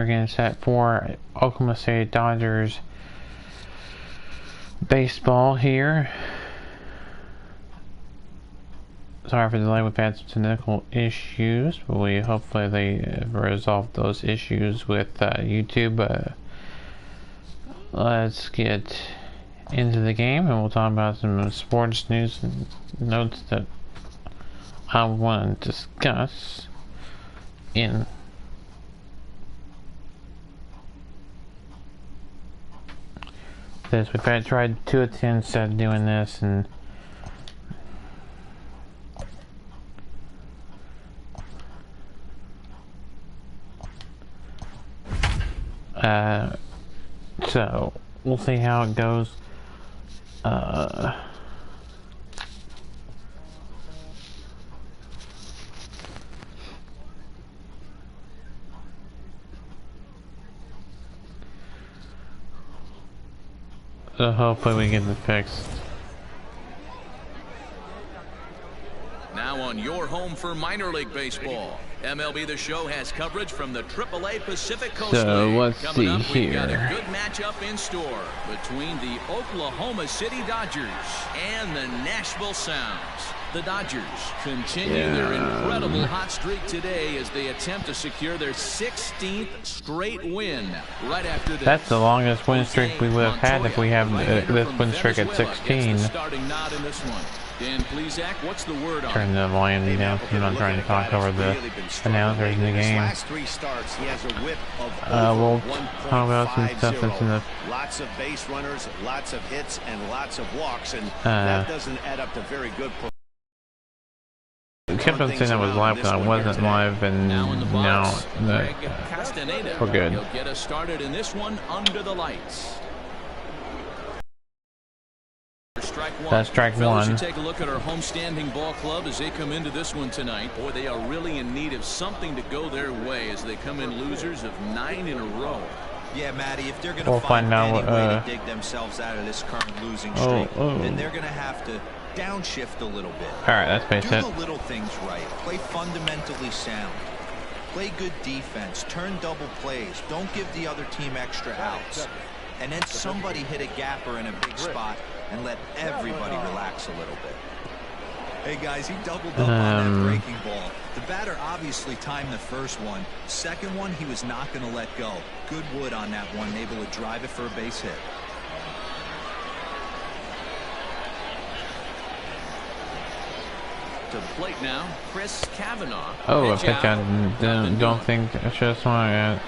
Again, set for Oklahoma City Dodgers baseball here. Sorry for the delay. We've had some technical issues, but hopefully they resolved those issues with YouTube. Let's get into the game, and we'll talk about some sports news and notes that I want to discuss in this. We've had tried 2 attempts at doing this, and so we'll see how it goes. So hopefully we get it fixed. Now on your home for minor league baseball, MLB The Show has coverage from the AAA Pacific Coast League. So let's see Coming up, here. We've got a good matchup in store between the Oklahoma City Dodgers and the Nashville Sounds. The Dodgers continue their incredible hot streak today as they attempt to secure their 16th straight win right after this. That's the longest win streak we would have had if we have this win streak at 16. Starting knot in this one. Dan Plezak, what's the word on Turn the volume down. I'm not trying to talk over the announcers in the game. We'll talk about some stuff that's in the lots of base runners, lots of hits, and lots of walks, and that doesn't add up to very good. I kept on saying I was live, but I wasn't live, and now we're good. He'll get us started in this one under the lights. That's strike Fellas, one. you take a look at our homestanding ball club as they come into this one tonight. Boy, they are really in need of something to go their way as they come in losers of 9 in a row. Yeah, Matty, if they're going to find any way to dig themselves out of this current losing streak, then they're going to have to downshift a little bit. All right, that's base hit. Do the little things right. Play fundamentally sound. Play good defense. Turn double plays. Don't give the other team extra outs. And then somebody hit a gapper in a big spot and let everybody relax a little bit. Hey guys, he doubled up on that breaking ball. The batter obviously timed the first one. Second one, he was not going to let go. Good wood on that one, able to drive it for a base hit. To the plate now, Chris Kavanaugh. Oh, I think I don't think I should have swung at.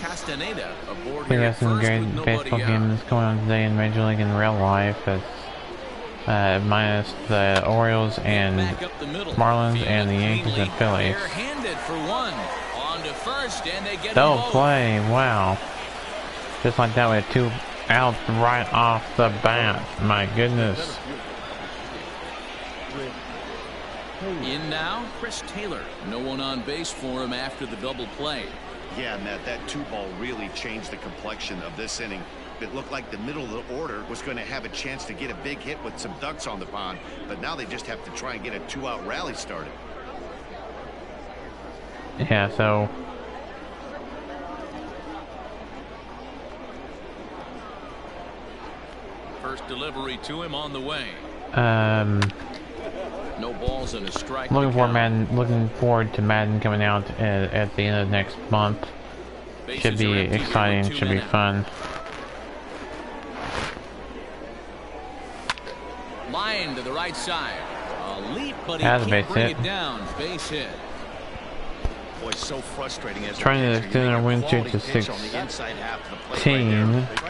Castaneda aboard We here got some first great with nobody baseball out. games going on today in Major League and real life. It's minus the Orioles and Back up the middle. Marlins and the Yankees and Phillies. Handed for one. On to first, and they get Double them both. play, wow. Just like that, we had 2 outs right off the bat. My goodness. In now, Chris Taylor. No one on base for him after the double play. Yeah, Matt, that 2-ball really changed the complexion of this inning. It looked like the middle of the order was going to have a chance to get a big hit with some ducks on the pond, but now they just have to try and get a 2-out rally started. Yeah, so First delivery to him on the way. No balls and a strike. looking forward to Madden coming out at the end of next month. Should be exciting, should be fun. Line to the right side. A leap, but he Has a can't base bring hit. it down. Base hit. Boy, so frustrating as Trying to extend our win streak to 16. Try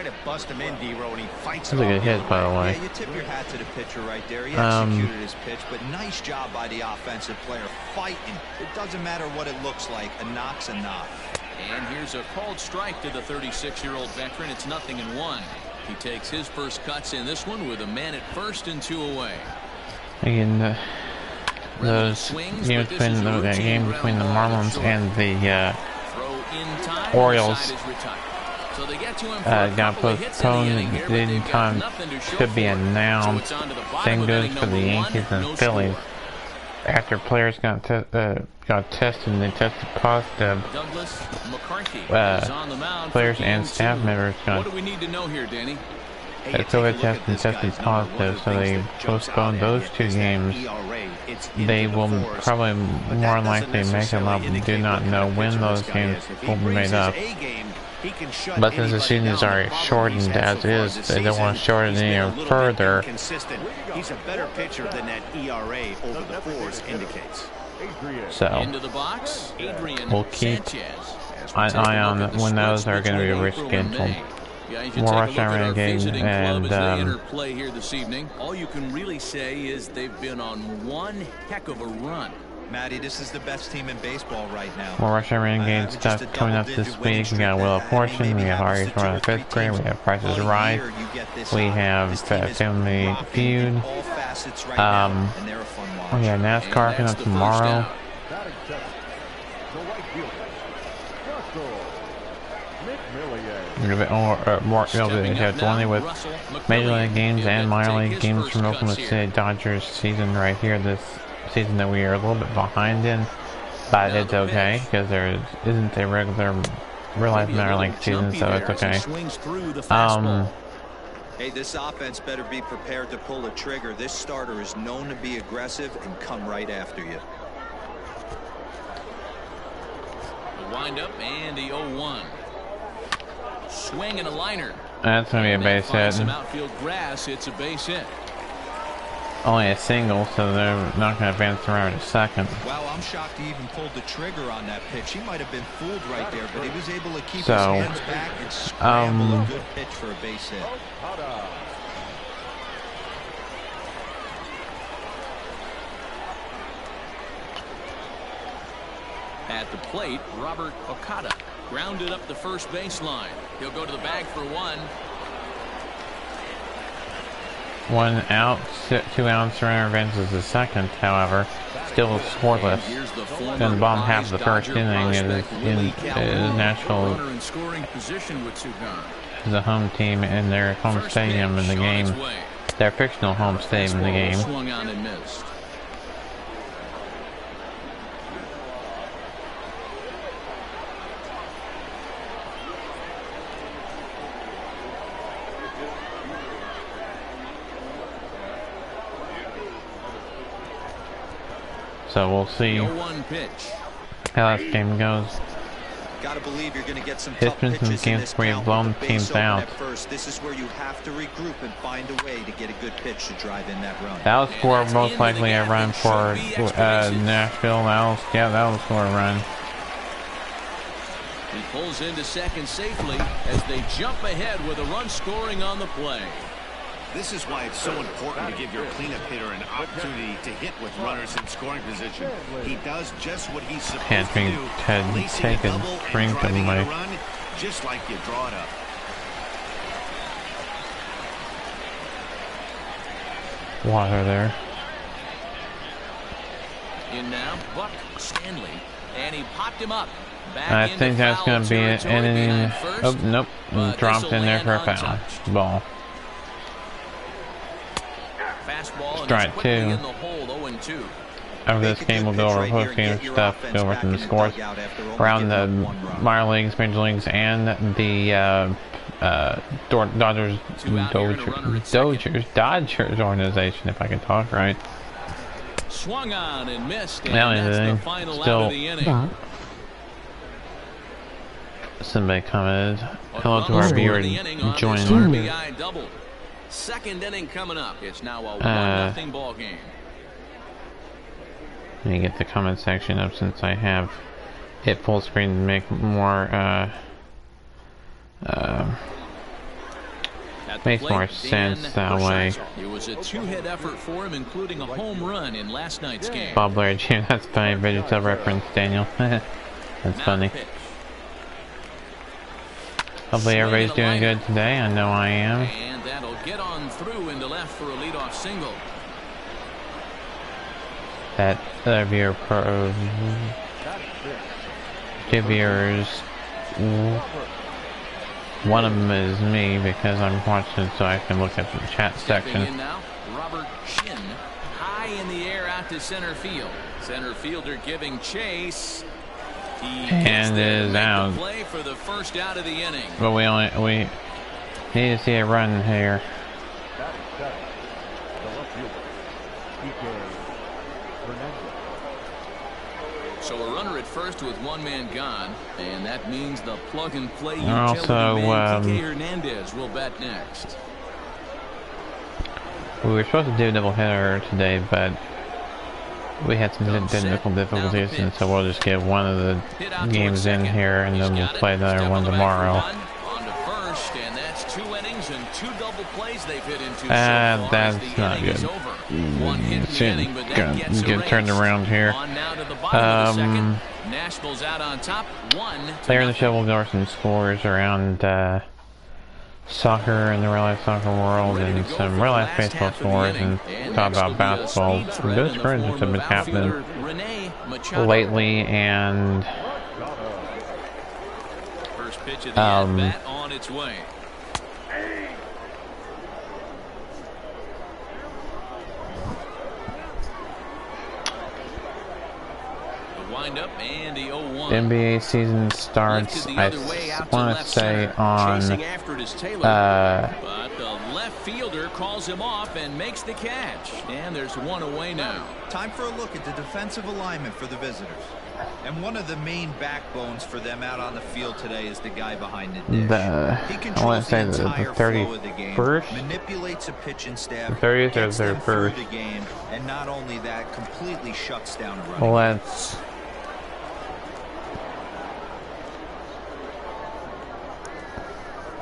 to bust him in, D-Row, and he fights That's a good hit, by the way. Yeah, you tip your hat to the pitcher right there. He executed his pitch, but nice job by the offensive player fighting. It doesn't matter what it looks like. A knock's a knock. And here's a called strike to the 36-year-old veteran. It's 0-1. He takes his first cuts in this one with a man at first and 2 away. Again, those games between the game between the Marlins and the Orioles So they get to him for a got couple of hits in the inning postponed. here, but In they've got time nothing to show should be for it. announced. So it's on to the bottom Same of goes inning for the number Yankees one, and no Phillies. score. After players got tested and they tested positive, Douglas McCarthy is on the mound for players game and staff two. members What got do we need to know here, Danny? a COVID test and tested positive, so they postponed those two games. They will probably more likely make them up. We do not know when those games will be made up. But since the season is already shortened as is, they don't want to shorten it any further. He's a better pitcher than that ERA over the fours indicates. So Into the box, Adrian we'll keep Sanchez. an eye on when those are going to be rescheduled. More Rush Hour Renegade and play here this evening. All you can really say is they've been on one heck of a run. Matty, this is the best team in baseball right now. more Rush Hour Renegade stuff coming up this week. We got Wheel of Fortune, we have Ari's Run of 5th Grade, we have Price is Right, we have Family Feud, we have NASCAR coming up tomorrow. It's only with Major League games and minor league games from Oklahoma City Dodgers season right here. This season that we are a little bit behind in, but it's okay because there isn't a regular real life minor league season, so it's okay. Hey, this offense better be prepared to pull a trigger. This starter is known to be aggressive and come right after you. The windup and the 0-1. Swing and a liner. That's going to be a base hit. Some outfield grass, it's a base hit. Only a single, so they're not going to advance the runner to second. Wow, I'm shocked he even pulled the trigger on that pitch. He might have been fooled right there, but he was able to keep his hands back and scramble a good pitch for a base hit. At the plate, Robert Okada grounded up the first baseline. He'll go to the bag for one. 1 out, 2 outs, runner advances the second, however, still scoreless. In the bottom half of the first inning, it is in Nashville is a home team in their home stadium in the game. Their fictional home stadium in the game. Swung on and missed. So we'll see how this game goes. Gotta believe you're going to get some tough pitches in this count. We've blown teams out. This is where you have to regroup and find a way to get a good pitch to drive in that run. That'll score most likely a run for Nashville. That'll score a run. He pulls into second safely as they jump ahead with a run scoring on the play. This is why it's so important to give your cleanup hitter an opportunity to hit with runners in scoring position. He does just what he's supposed to do, take a drink of my run, just like you draw it up. Water there. In now, Buck Stanley, and he popped him up. I think that's going to be an inning. Oh, nope. Dropped in there for a foul. Ball. Strike 2. Over this game, we'll go over post-game stuff, go over some scores around the minor leagues, major leagues, and the Dodgers organization, if I can talk right. Swung on and missed. Now anything, still. Somebody commented, hello to our viewer joining. Second inning coming up. It's now a 1-0 ball game. Let me get the comment section up since I have hit full screen to make more makes more sense that way. It was a 2-hit effort for him, including a home run in last night's game. Bob Blair Jr. That's funny. Vegetal reference, Daniel. That's funny. Hopefully everybody's doing good today. I know I am. And that'll get on through into left for a leadoff single. That other viewer two viewers One of them is me because I'm watching so I can look at the chat section. In now, Robert Shin, high in the air out to center field. Center fielder giving chase. And is out. Play for the first out of the inning. But we need to see a run here. So a runner at first with one man gone, and that means the plug and play utility Also, man Kike Hernandez will bat next. We were supposed to do a double header today, but we had some technical difficulties, and so we'll just get one of the games in here, and then we'll play another one tomorrow. That's not good. Get turned around here. Nashville's out on top. Player in the show will go over some scores around soccer and the real life soccer world, and some real life baseball scores, and talk about basketball. Those scores have been happening lately, and first pitch of the at-bat on its way. Up and the 0-1. NBA season starts, I want to say, on but the left fielder calls him off and makes the catch, and there's one away now. Time for a look at the defensive alignment for the visitors, and one of the main backbones for them out on the field today is the guy behind the dish. He controls the entire flow of the game, manipulates a pitching staff, 30th or gets them through 31st. the game, and not only that, completely shuts down a running. Let's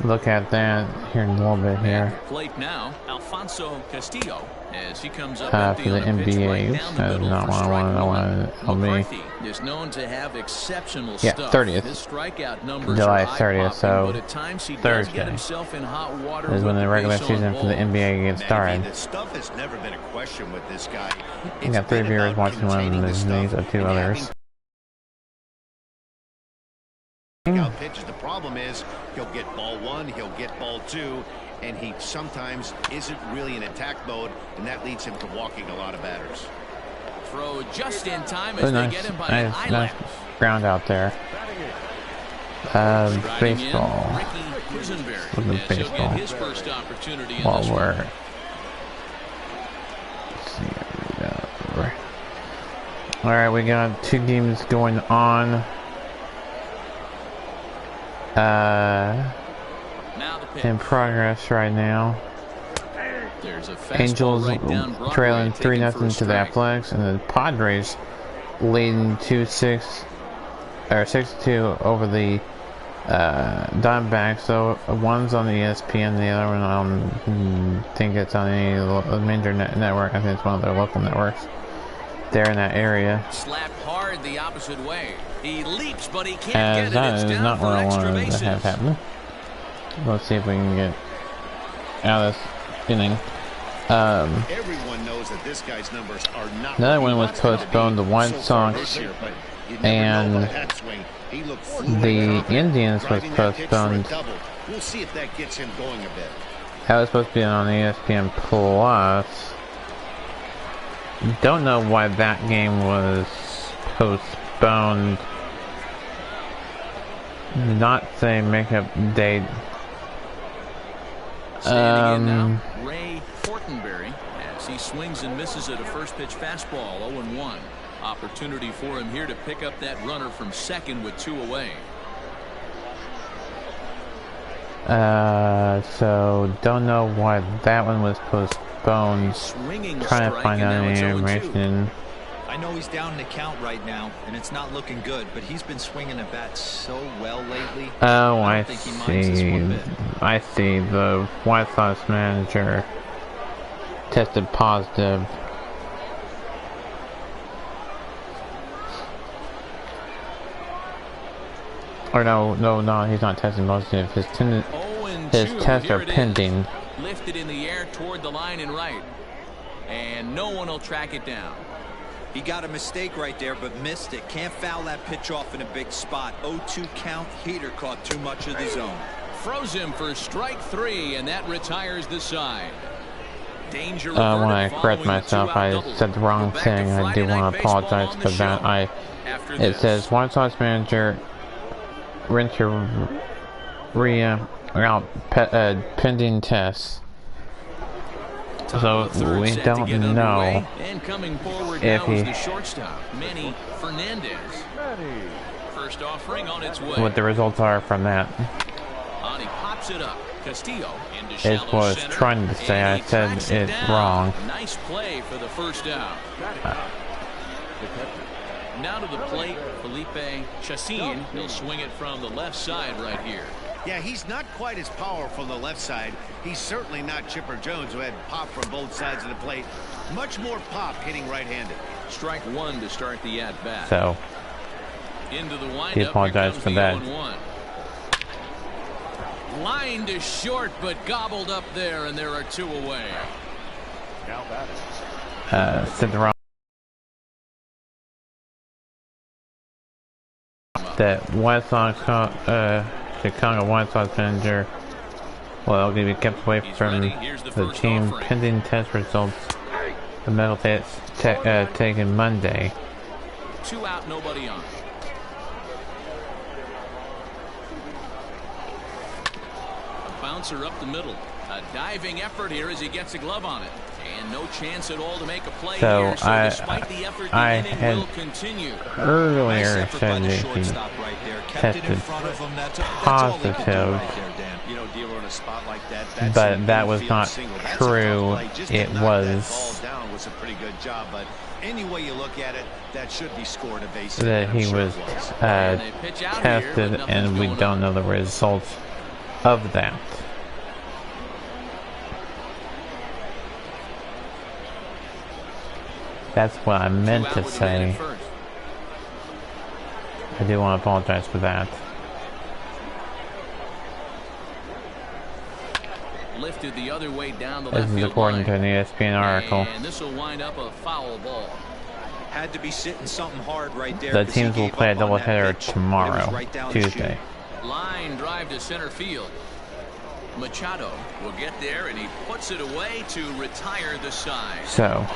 look at that here in a little bit here. Plate now, Alfonso Castillo, as he comes up for the NBA. That is not what I want to know. McCarthy is known to have exceptional stuff. 30th. His strikeout numbers July are 30th, so but at times he does Thursday get himself in hot water is when the regular season for the NBA gets started. The stuff has never been a question with this guy. We got 3 viewers watching one of these or 2 others. Pitches. The problem is he'll get ball 1, he'll get ball 2, and he sometimes isn't really in attack mode, and that leads him to walking a lot of batters. Throw just in time as they get him by an nice ground out there. Baseball. Look at baseball. His first opportunity While we're all right, we got 2 games going on. In progress right now. Angels trailing 3-0 to the Athletics, and the Padres leading 6-2 over the Diamondbacks. So one's on the ESPN, the other one I think it's on any major network. I think it's one of their local networks. They're in that area. Slapped hard the opposite way. He leaps, but he can't get it. That is not what I wanted to have happen. Let's see if we can get out of this inning. Everyone knows that this guy's numbers are not. Another one was postponed. The White Sox and the Indians was postponed. We'll see if that gets him going a bit. That was supposed to be on ESPN Plus. Don't know why that game was postponed. Not say makeup date. Ray Fortenberry, as he swings and misses at a first pitch fastball, 0-1. Opportunity for him here to pick up that runner from second with 2 away. So don't know why that one was postponed. Trying to find out any information. I know he's down in the count right now, and it's not looking good, but he's been swinging the bat so well lately. Oh, I see. I see. The White Sox manager tested positive. Or no, he's not testing positive. His tests are pending. Lifted in the air toward the line and right, and no one will track it down. He got a mistake right there, but missed it. Can't foul that pitch off in a big spot. 0-2 count. Heater caught too much of the zone. throws him for strike 3, and that retires the side. Danger When I correct myself, I said the wrong thing. I do want to apologize for that. It says White Sox manager Renteria out pending tests. So we don't know if what the results are from that. It was trying to say I said it wrong. Nice play for the first down. Now to the plate, Felipe Chassin. He'll swing it from the left side right here. Yeah, he's not quite as powerful on the left side. He's certainly not Chipper Jones, who had pop from both sides of the plate. Much more pop hitting right-handed. Strike 1 to start the at-bat. So, into the windup, he apologized for that. Line to short, but gobbled up there, and there are 2 away. Said the wrong. That White Sox, Chicago White Sox manager, well, going to be kept away from the team pending test results. The medical test taken Monday. 2 out, nobody on. A bouncer up the middle. A diving effort here as he gets a glove on it. And no chance at all to make a play so here. So despite the effort, the inning will continue. Earlier said that he tested positive, but that was not true. It was a pretty good job, but any way you look at it, that should be scored a base. That he was tested, and we don't know the results of that. That's what I meant to say. I do want to apologize for that. Lifted the other way down the This is according to an ESPN article. And this will wind up a foul ball. Had to be sitting something hard right there. The teams will play a doubleheader tomorrow, Tuesday. Line drive to center field. Machado will get there, and he puts it away to retire the side. So,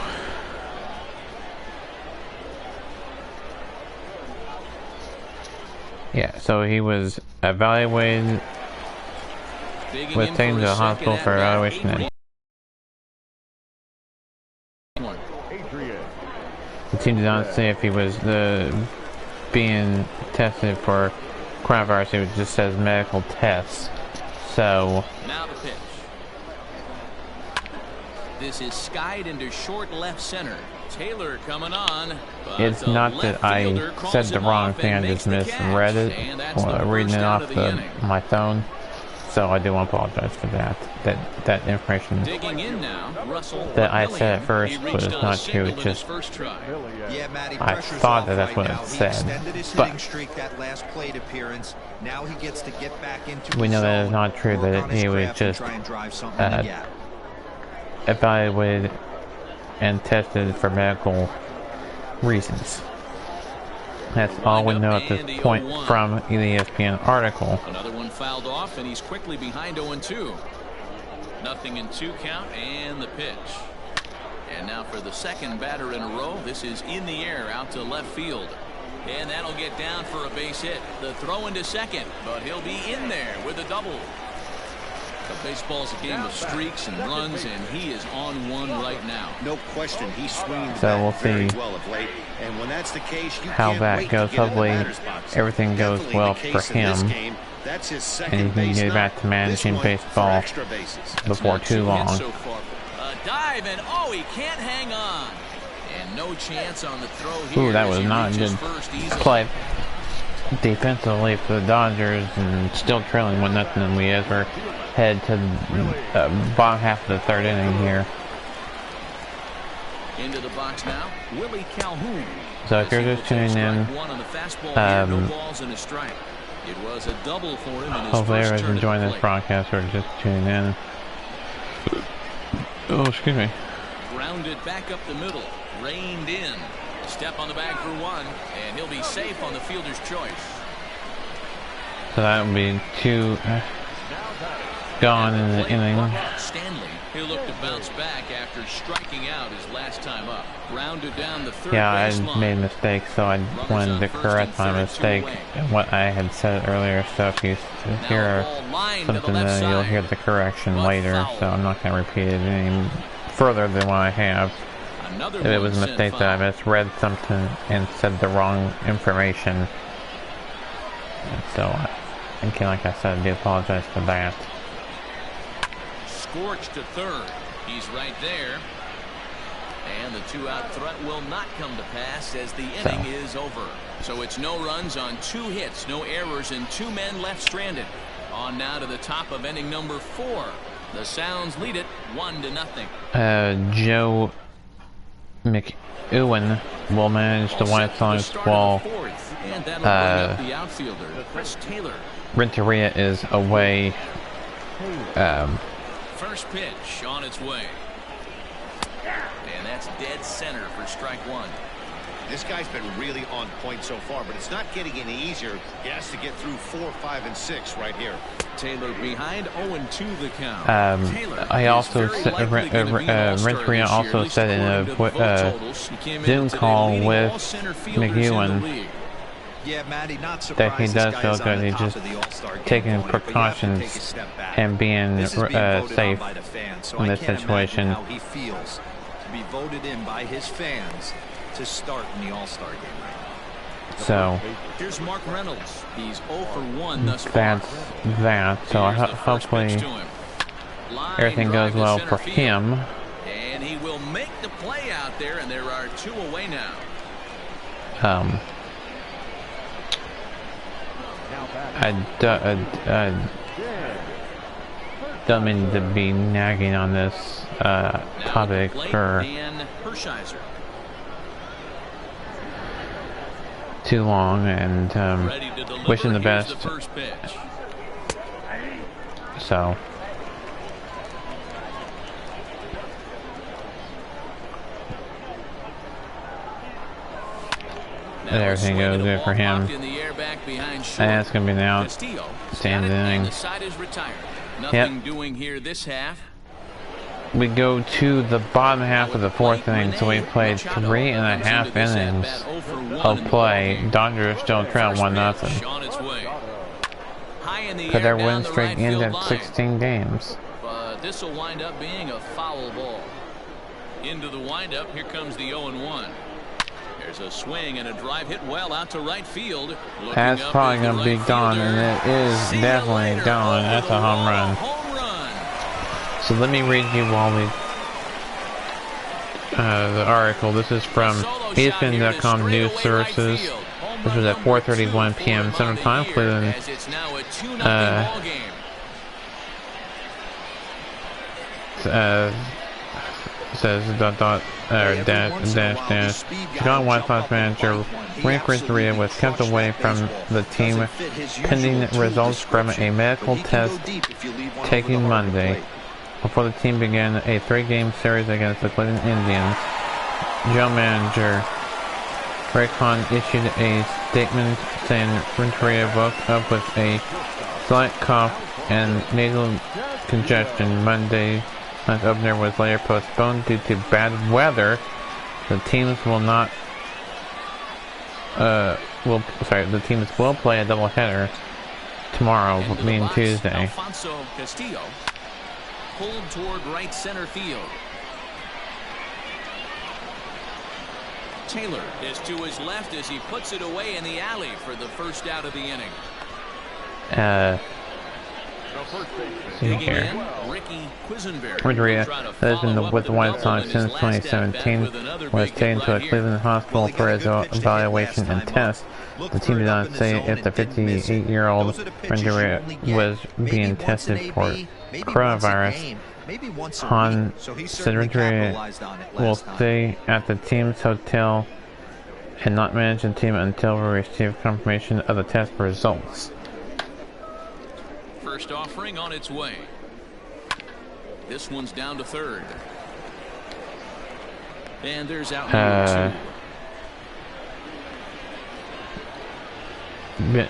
yeah, so he was evaluated, was taken to the hospital for evaluation. The team did not say if he was being tested for coronavirus. It just says medical tests. So now the pitch. This is skied into short left center. Taylor coming on. It's not that I said the wrong thing. I just misread it while reading it off my phone. So I do want to apologize for that. That information that I said at first was not true. It's just I thought that's what it said. But we know that it's not true. That he was just evaluated and tested for medical reasons. That's all we know at this point from the ESPN article. Another one fouled off, and he's quickly behind 0-2. Nothing in 2 count, and the pitch. And now for the second batter in a row. This is in the air out to left field. And that'll get down for a base hit. The throw into second, but he'll be in there with a double. Baseball's a game of streaks and runs, and he is on one right now. No question, he's swinging so we'll see well of late. And when that's the case, how that goes. Hopefully everything goes well for him, that's his and he can get back to managing baseball before too long. A dive, and oh, he can't hang on. And no chance on the throw here. Ooh, that was not a good play defensively for the Dodgers, and still trailing 1-0, and we ever head to the bottom half of the third inning here. Into the box now, Willie Calhoun. So if you're just tuning in, hopefully everyone's enjoying this broadcast or just tuning in. Oh, excuse me. Grounded back up the middle, reined in. Step on the bag for 1, and he'll be safe on the fielder's choice. So that would be 2 gone in the inning. Stanley, he'll look to bounce back after striking out his last time up. Grounded down the third Yeah, I baseline. made mistakes, so I wanted to correct my mistake and what I had said earlier. So if you hear something, then you'll hear the correction later. So I'm not going to repeat it any further than what I have. If it was a mistake that I misread something and said the wrong information. And so, again, like I said, I do apologize for that. Scorched to third. He's right there. And the two-out threat will not come to pass as the inning is over. So it's no runs on 2 hits, no errors, and 2 men left stranded. On now to the top of inning number 4. The Sounds lead it 1-0. Joe McEwen will manage the White Sox while Renteria is away. First pitch on its way. And that's dead center for strike 1. This guy's been really on point so far, but it's not getting any easier. He has to get through 4, 5, and 6 right here. Taylor behind 0-2 the count. I also said, Renteria also said in a Zoom call with McEwen that he does feel good. He's just taking precautions and being safe in this situation. Be voted in by his fans to start in the All-Star game. So here's Mark Reynolds. He's 0 for 1 thus far. that's that. So hopefully everything goes well for him. And he will make the play out there, and there are 2 away now. I don't mean to be nagging on this topic for too long, and wishing the best. So and everything goes good for him. And that's going to be an outstanding inning. Nothing doing here this half. We go to the bottom half of the 4th inning, so we played 3.5 innings of play. Dodgers still trail 1-0. But their win streak ends at 16 games. But this will wind up being a foul ball. Into the windup, here comes the 0-1. There's a swing and a drive hit well out to right field. That's probably going to be gone, and it is definitely gone. That's a home run. So let me read you while we the article. This is from ESPN.com News Services. This was at 4:31 p.m. Central Time. Cleveland says dash. Chicago White Sox manager Frank Renteria was kept away from the team pending results from a medical test taken Monday before the team began a 3-game series against the Cleveland Indians. General manager Greg Hahn issued a statement saying Renteria woke up with a slight cough and nasal congestion. Monday's opener was later postponed due to bad weather. The teams will play a doubleheader tomorrow, being Tuesday. Alfonso Castillo pulled toward right center field. Taylor is to his left as he puts it away in the alley for the first out of the inning. See here. Renteria has been with the White Sox since 2017, was taken to a Cleveland hospital for his evaluation and test. The team did not say if the 58-year-old Renteria was being tested for coronavirus. Hahn said Renteria will stay at the team's hotel and not manage the team until we receive confirmation of the test results. First offering on its way. This one's down to third. And there's out number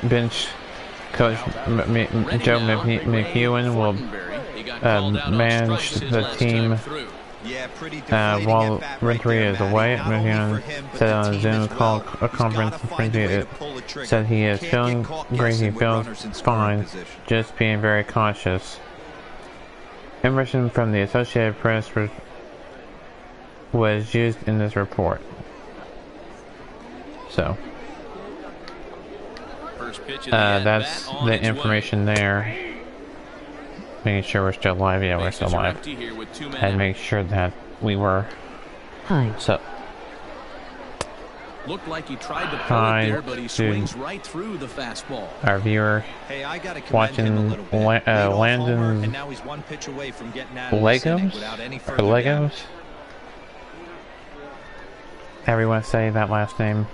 2. Bench coach Joe McEwen will managed the team while Renegade is away. McMahon said on a Zoom call a conference, Renegade said he is feeling great, he feels fine, just being very cautious. Information from the Associated Press was used in this report. So, that's the information there. Making sure we're still live. Yeah, we're still live. And make sure that we were. Hi. So. Looked like he tried to pull it there, but he swings right through the fastball. Our viewer watching Landon Legos. Everyone say that last name.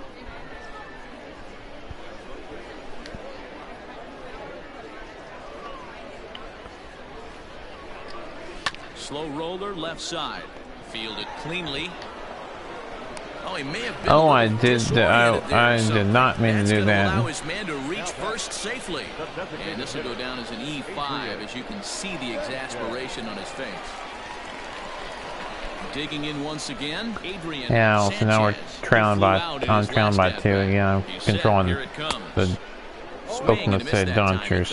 Slow roller left side. Fielded cleanly. Oh, he may have been I did not mean to do that. Allow his man to reach first safely. And this will go down as an E5 as you can see the exasperation on his face. Digging in once again, Adrian. Yeah, so now we're trailing by 2 again. I'm controlling the Oakland City Dodgers.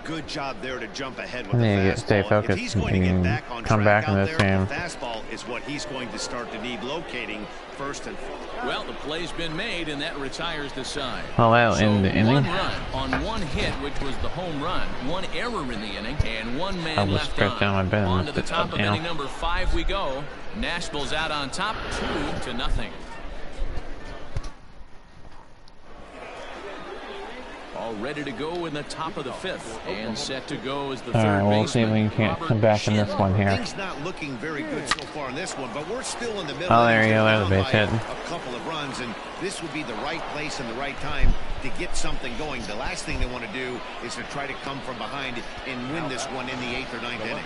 Good job there to jump ahead with I need the to get stay focused and come back in this game. Fastball is what he's going to start to need locating first and foremost. Well, the play's been made and that retires the side. Well, that in the inning. One run on one hit, which was the home run, one error in the inning, and one man left on. On to the top of inning number 5 we go. Nashville's out on top, 2-0. All ready to go in the top of the 5th, and set to go as the third baseman. We'll see if we can't come back in this one here. Things not looking very good so far in this one, but we're still in the middle. Oh, there you go. There's a base hit. A couple of runs, and this would be the right place and the right time to get something going. The last thing they want to do is to try to come from behind and win this one in the 8th or 9th inning.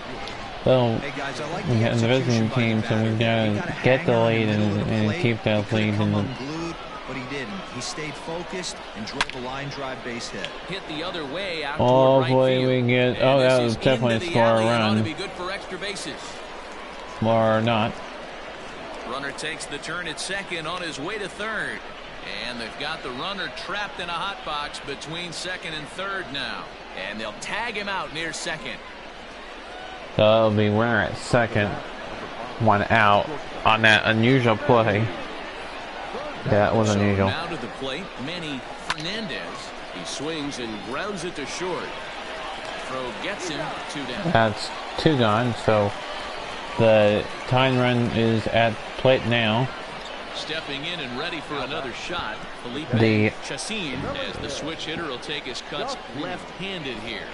Well, we got the visiting team, so we gotta get the lead and keep that lead. But he didn't. He stayed focused and drove a line drive base hit. Hit the other way out hopefully we get. Oh, that was definitely a score run. Be good for extra bases. Or not. Runner takes the turn at second on his way to third. And they've got the runner trapped in a hot box between second and third now. And they'll tag him out near second. So it'll be runner at second. One out on that unusual play. That was unusual. Now to the plate, Manny Fernandez. He swings and grounds it to short. Throw gets him 2 down. That's 2 gone, so the tying run is at plate now. Stepping in and ready for another shot, Felipe Chacin, as the switch hitter will take his cuts left-handed here.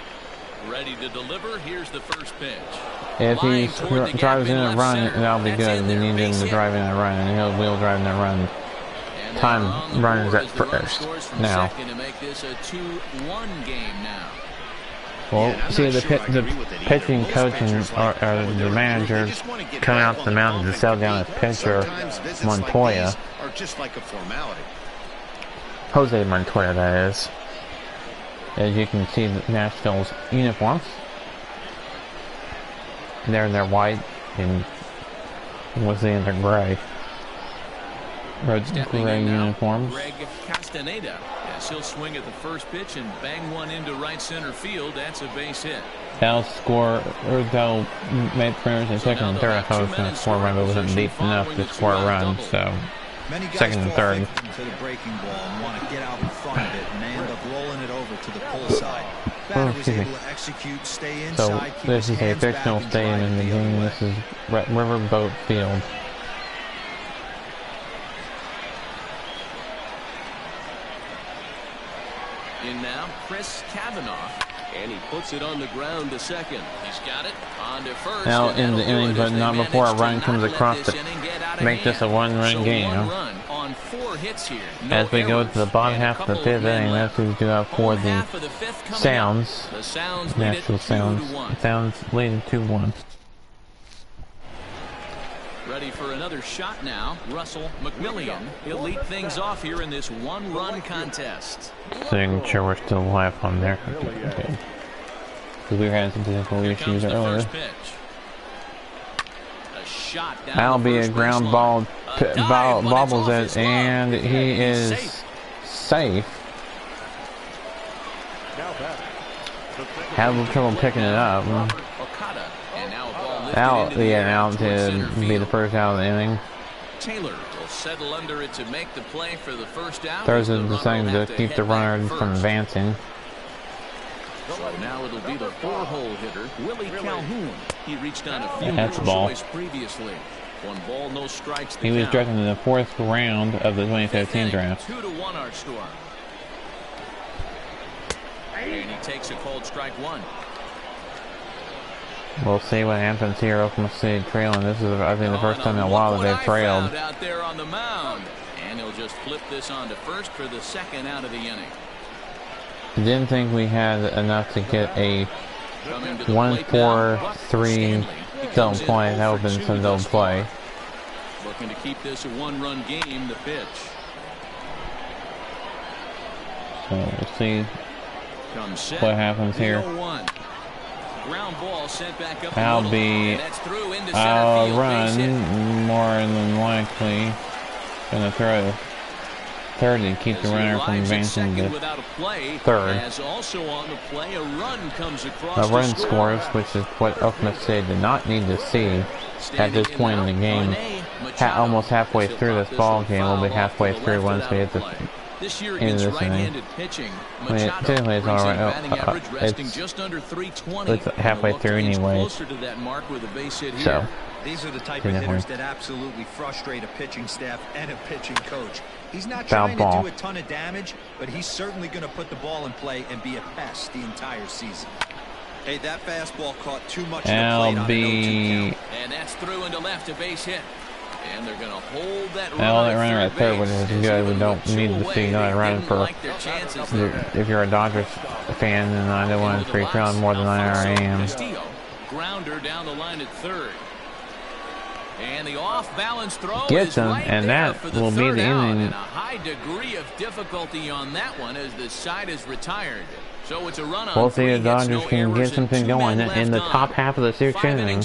Ready to deliver. Here's the first pitch. If he drives in a run, that'll be good. We need him to drive in a run, and he'll wheel drive in a run. Time runs at first now. To make this a 2-1 game now. Well, see, the pitching coach and the manager coming out to the mound to settle down his pitcher, Montoya. Jose Montoya, that is. As you can see, Nashville's uniforms. They're in their white and what's in their gray. Red gray uniforms. Greg Castaneda, as he'll swing at the first pitch and bang one into right center field. That's a base hit. They'll score, or they'll make runners in second and third. I thought it was going to score a run, but it wasn't deep enough to score a run. So second and third. To the breaking ball and want to get out in front of it, and they end up rolling it over to the pull side. Batter was able to execute, stay inside. So this is a fictional stadium in the game. This is Riverboat Field. In now, Chris Kavanaugh, and he puts it on the ground to second. He's got it on to first. Now in the inning, but not before a run comes across to make this a one-run game. On 4 hits here. As we go to the bottom half of the 5th inning, that's what we do out for the Sounds. Nashville Sounds. Sounds leading 2-1. Ready for another shot now. Russell McMillian. He'll lead things off here in this 1-run contest. So you can make sure we're still live on there. Okay. because we were having some technical issues earlier. That'll be a ground ball, bobbles it, and he is safe. Had a little trouble picking it up. Out to be the first out of the inning. Taylor will settle under it to make the play for the first out. Thursday deciding to keep the runner from advancing. So now it'll be the 4-hole hitter, Willie Calhoun. He reached on a field choice previously. 1 ball, no strikes. He was drafted in the 4th round of the 2015 draft. 2-1 our score. And he takes a called strike 1. We'll see what happens here. Oklahoma City trailing. This is, I think, the first time in a while that they've trailed. Out there on the mound, and he'll just flip this on to first for the 2nd out of the inning. Didn't think we had enough to get a 1-4-3 double play. That would have been some double play. Looking to keep this a 1-run game. The pitch. So we'll see what happens here. Ground ball sent back up. I'll be run more than likely. Gonna throw third and keep the runner from advancing to third. A run scores, which is what Oklahoma City did not need to see at this point in the game. Almost halfway through this ball game, we'll be halfway through once we hit the end of this inning. I mean, technically it's alright. It's halfway through anyway. So these are the type of hitters that absolutely frustrate a pitching staff and a pitching coach. He's not trying to do a ton of damage, but he's certainly going to put the ball in play and be a pest the entire season. Hey, that fastball caught too much of the plate on an 0-2 count. And that's through into left, a base hit. And they're going to hold that runner at third, which is good. We don't need to see another run for. If you're a Dodgers fan, then I don't want to be trailing more than I already am. Grounder down the line at third. And the off-balance throw gets him, and that will be the inning. A high degree of difficulty on that one as the side is retired. So it's a run on. We'll see if Dodgers can get something going in the top half of the 6th inning.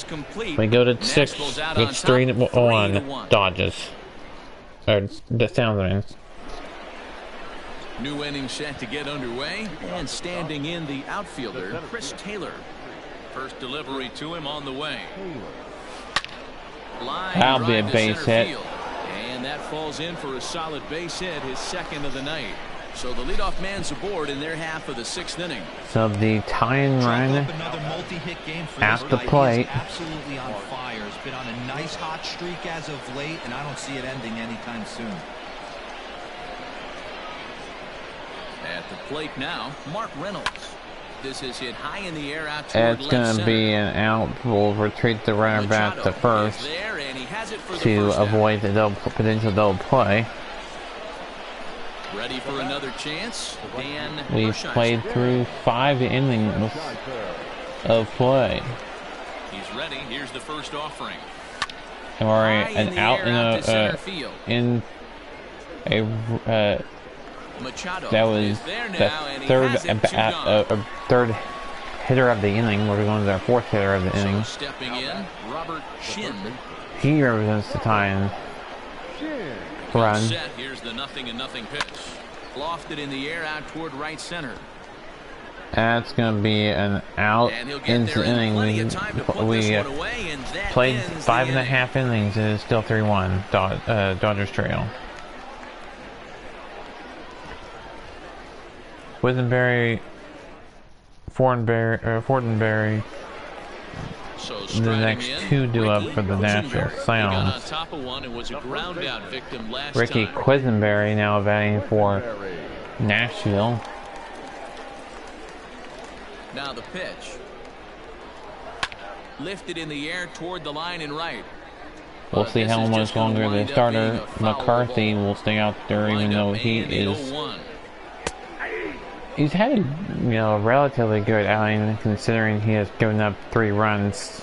We go to 6. It's 3-1 Dodgers. Or the Sounders. New inning set to get underway, and standing in the outfielder, Chris Taylor. First delivery to him on the way. That'll be a base hit. And that falls in for a solid base hit, his 2nd of the night. So the leadoff man's aboard in their half of the 6th inning. So the tying run at the plate. Absolutely on fire. It's been on a nice hot streak as of late, and I don't see it ending anytime soon. At the plate now, Mark Reynolds. This is hit high in the air out toward it's going to be an out. We'll retreat the runner back to first to avoid the potential double play. Ready for another chance. We've played through 5 innings of play. He's ready. Here's the first offering. And we're an out in a that was the third hitter of the inning. We're going to our 4th hitter of the inning. Stepping in, Robert Shin. He represents the tying run. Here's the 0-0 pitch. Lofted in the air out toward right center. That's going to be an out into the inning. We played 5.5 innings and it's still 3-1 Dodgers trail. Fortenberry, the next 2 due up for the Nashville Sounds. Ricky Quisenberry now batting for Nashville. Now the pitch. Lifted in the air toward the line and right. We'll see how much longer the starter McCarthy will stay out there, even though he is. He's had a relatively good outing considering he has given up 3 runs.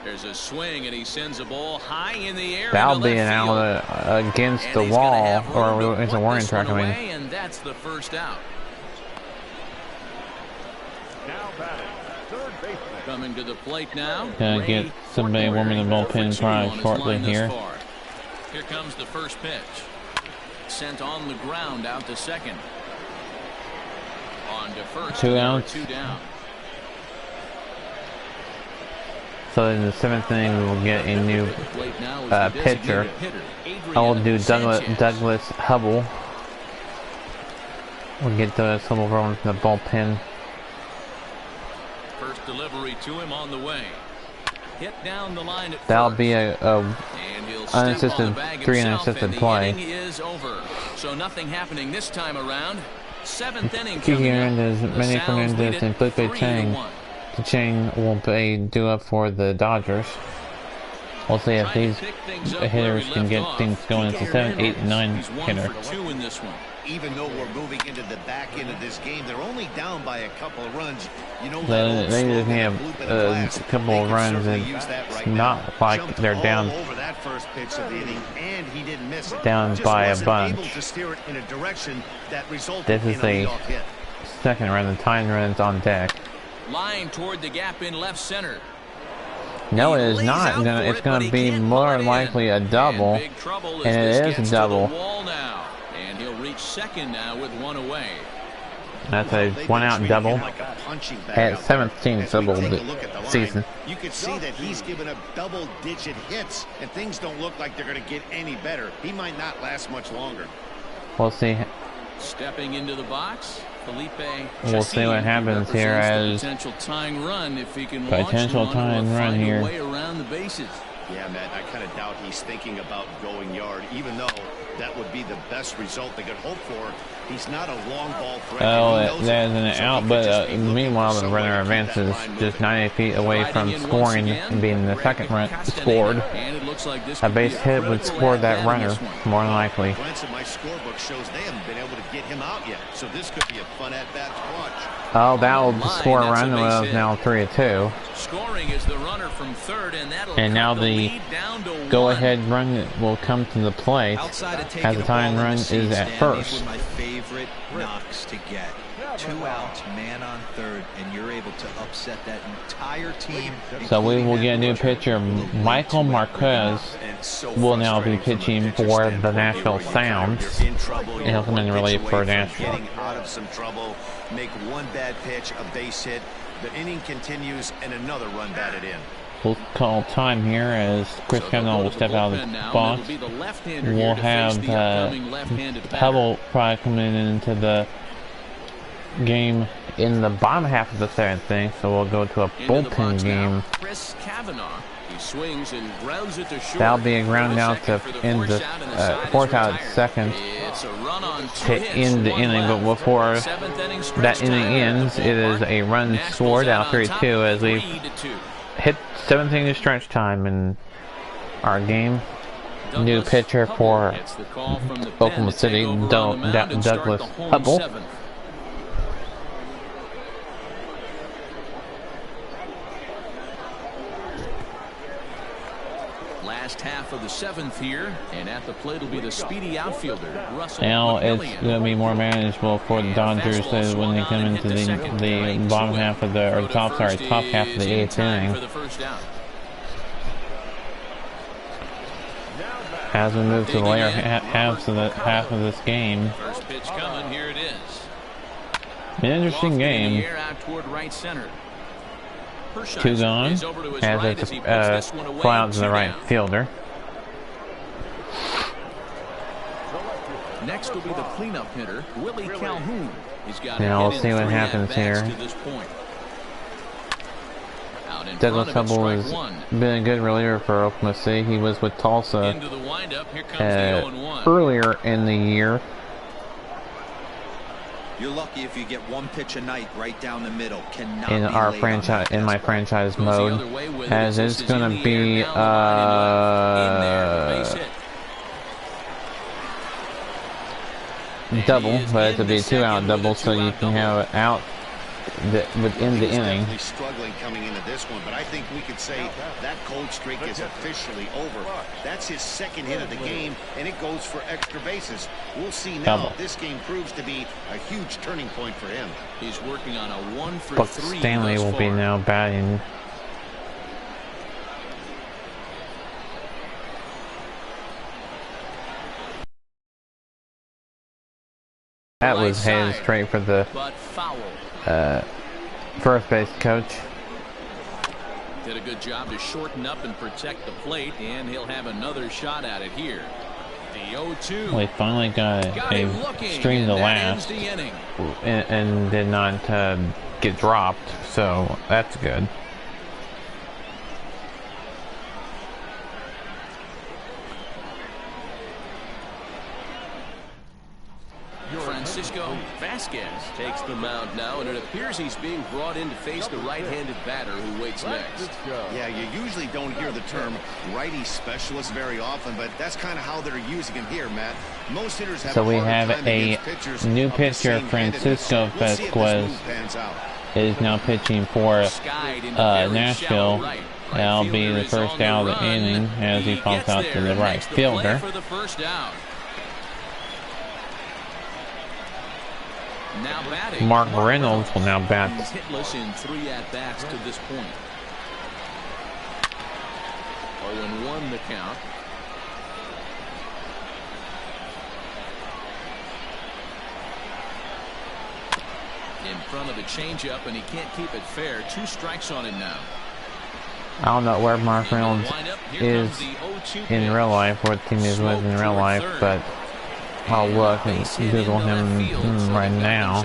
There's a swing and he sends a ball high in the air. That'll be an out against the wall, or it's a warning track. I mean, and that's the first out. Coming to the plate now. Gonna get somebody warming the bullpen probably shortly here. Here comes the first pitch. Sent on the ground out to second. On to first. 2 outs. 2 down. So in the 7th inning, we will get a new pitcher. I will do Douglas Hubble. We'll get Douglas Hubble rolling from the bullpen. First delivery to him on the way. Hit down the line at That'll first. be a unassisted 3 unassisted play. The inning is over. So nothing happening this time around. 7th inning Kiki coming up. Hernandez, The Manny Sounds Fernandez, lead it and Felipe Chang. 3-1. Chang will be due up for the Dodgers. We'll see if these hitters can get things going. It's a 7, 8, and 9 hitter. He's 1 for 2 in this one. Even though we're moving into the back end of this game, they're only down by a couple of runs. You know, They just have a couple of runs, and it's not like they're down over that first pitch of the inning, and he didn't miss it. down Just by a wasn't bunch. able to steer it in a direction that resulted This is in a leadoff hit. second run. The tying run's on deck. Line toward the gap in left center. No, it He is lays not. out for It's it, going but to he be can't more pull it in. likely a double, And big trouble as and this it gets is to a double. the wall now. And he'll reach second now with 1 away. That's a They've been 1 out treating double him like a punching bag at out there. 17th As we double take a look at the line, season. You can see that he's given up double-digit hits, and things don't look like they're going to get any better. He might not last much longer. We'll see. Stepping into the box, Felipe. We'll see what Chassin happens here represents as the potential tying run if he can potential launch one tying or run find here. a way around the bases. Yeah, Matt, I kind of doubt he's thinking about going yard, even though that would be the best result they could hope for. He's not a long ball threat. Oh, and he knows there's it. an So out, he could but just be looking meanwhile for the some way runner to keep that advances line just moving. 90 feet away from Riding in once scoring again, and being the Greg second run Castaneda. scored. And it looks like this A could be base hit would critical score at that bat in runner, this one. more than likely. Glance at my scorebook shows they haven't been able to get him out yet, so this could be a fun at-bat to watch. Oh, that'll Line, score a that's a run. base Well, hit. it's now 3-2. Scoring is the runner from third, and that'll And now cut the lead down to 1. go-ahead run will come to the plate Outside of as taking the a tying ball in run the is seats, at Dan, first. These were my favorite knocks to get. 2 outs, man on third, and you're able to upset that entire team. So we will including get a new that pitcher. pitcher. Michael Marquez will now be pitching for the Nashville Sounds. And he'll come in relief for Nashville. Getting out of some trouble, make one bad pitch, a base hit. The inning continues, and another run batted in. We'll call time here as Chris Kavanaugh will step out of the box. We'll have Hubble probably coming into the game in the bottom half of the 7th inning, so we'll go to a bullpen game. Chris Kavanaugh. He swings and grounds it to short. That'll be a ground out to end the 4th out at second It's a run on 2 to hits, end the 1 inning, but left. before 7th inning stretch that inning time. ends, it is a run Nashville's scored out on top, 3-2 as we 3-2. hit 7th inning stretch time in our game. New Douglas pitcher Hubble for gets the call from the pen Oklahoma to take City, over on the mound and start Douglas the home Hubble. 7th. Last half of the 7th here, and at the plate will be the speedy outfielder, Russell Now it's McMillian. going to be more manageable for the Dodgers when they come into the bottom half of the, or top half of the 8th inning. For the first out. As we move to the later half of this game, First pitch coming, here it is. an interesting Lofted in the game. air out toward right center. 2 gone, is over to his as right it's he a puts this one away, fly out to 2 the right down. fielder. Next will be the cleanup hitter, Willie Calhoun. He's got Now a we'll see what happens here. To this point. Out in Douglas front of it, Hubble strike has 1. been a good reliever for Oklahoma City. He was with Tulsa Into the windup, here comes the 0-1. earlier in the year. You're lucky if you get one pitch a night right down the middle. Cannot In be our late franchise, on that in my fastball. franchise Goes the mode, other way with it. as This it's is in going the to be air, down the line and left. In there, base hit. double, He is but in it'll be a the 2 out second double, with a so you 2-out can have it out within the inning. Definitely struggling coming into this one, but I think we could say that cold streak is officially over. That's his second hit of the game, and it goes for extra bases. We'll see now if this game proves to be a huge turning point for him. He's working on a 1-for-3. Buck Stanley will be now batting. That was headed straight for the first base coach. Did a good job to shorten up and protect the plate, and he'll have another shot at it here. The 0-2. Well, he finally got a string to last and did not get dropped, so that's good. Francisco Vasquez takes the mound now, and it appears he's being brought in to face the right-handed batter who waits next. Yeah, you usually don't hear the term righty specialist very often, but that's kind of how they're using him here, Matt. Most hitters have so we have a new pitcher, Francisco Vasquez, is now pitching for Nashville. That'll be the first out of the inning as he pops out to the right fielder. Mark Reynolds will now bat. Hitless in 3 at-bats to this point. 0-1 the count. In front of the changeup, and he can't keep it fair. 2 strikes on him now. I don't know where Mark Reynolds is in real life, what team he's with in real life, but I'll look and Google him right now.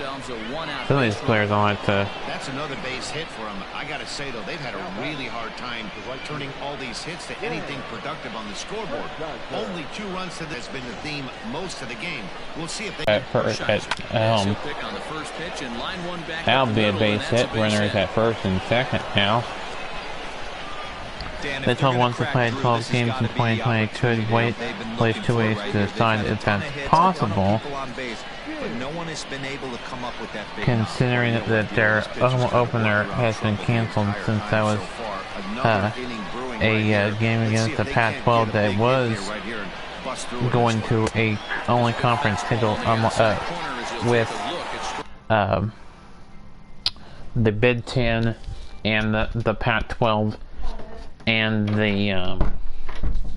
Some of these players don't like to. That's another base hit for him. I gotta say though, they've had a really hard time turning all these hits to anything productive on the scoreboard. Only 2 runs to this has been the theme most of the game. We'll see if they at home. That'll be a base hit. Runners at first and second now. The 12 wants to play 12 games in 2020 could wait place 2 ways to decide if that's possible, considering that their opener has been canceled since that was a game against the Pac-12 that was going to a only conference schedule with the Big Ten and the Pac-12 and the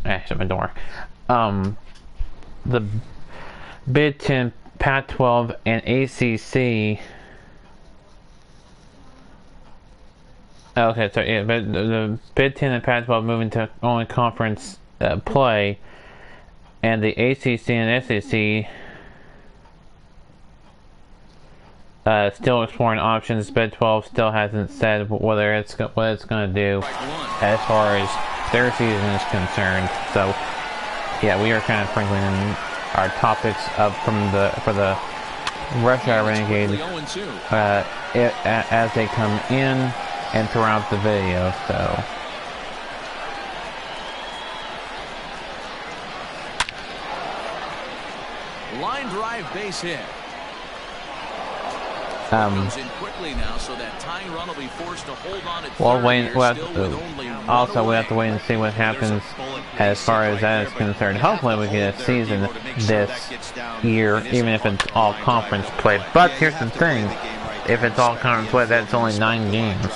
actually my door the Big Ten, Pac-12 and ACC. Okay, so yeah, but the Big Ten and Pac-12 moving to only conference play, and the ACC and SEC still exploring options. Big 12 still hasn't said what it's going to do as far as their season is concerned. So yeah, we are kind of sprinkling in our topics up for the Rush Hour Renegade as they come in and throughout the video. So line drive base hit. Well, also we have to wait and see what happens as far as that is concerned. Hopefully we get a season this year, even if it's all conference play. But here's the thing, if it's all conference play, that's only 9 games.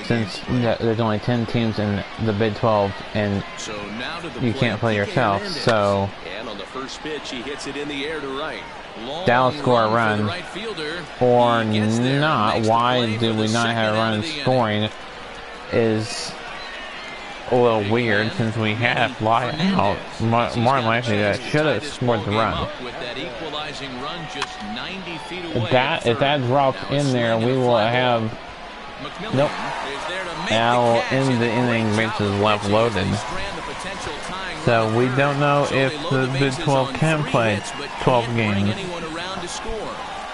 Since there's only 10 teams in the Big 12 and you can't play yourself, so first pitch, he hits it in the air to right. Dallas score a run or not. Why do we not have runs scoring is a little weird, since we have fly out. More than likely that should have scored the run. If that drops in there, we will have nope. Now in the inning, bases left loaded. So we don't know if the Big 12 can play 12 games.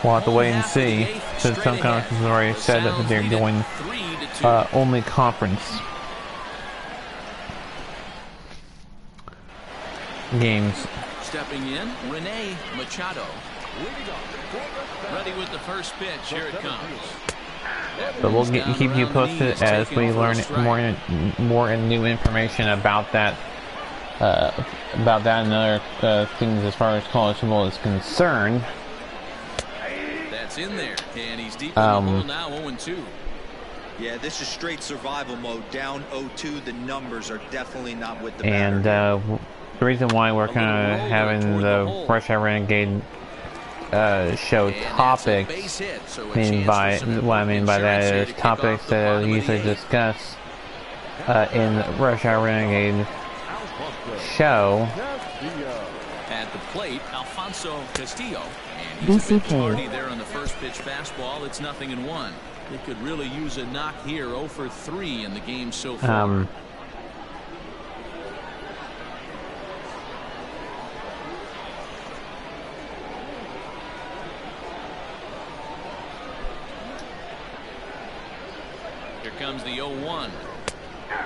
We'll have to wait and see, since some conferences have already said that they're going only conference games. Stepping in, Renee Machado. Ready with the first pitch. Here it comes. But we'll keep you posted as we learn more and new information about that and other things as far as college football is concerned. That's in there, and he's deep in the hole now, 0-2. Yeah, this is straight survival mode. Down 0-2, the numbers are definitely not with the And the reason why we're kind of having the Rush Hour Renegade show topics, what I mean by that is topics that I usually discuss in Rush Hour Renegade show. At the plate, Alfonso Castillo, and he's a bit tardy there on the first pitch fastball. It's 0-1. They could really use a knock here. 0 for 3 in the game so far. Here comes the 0-1.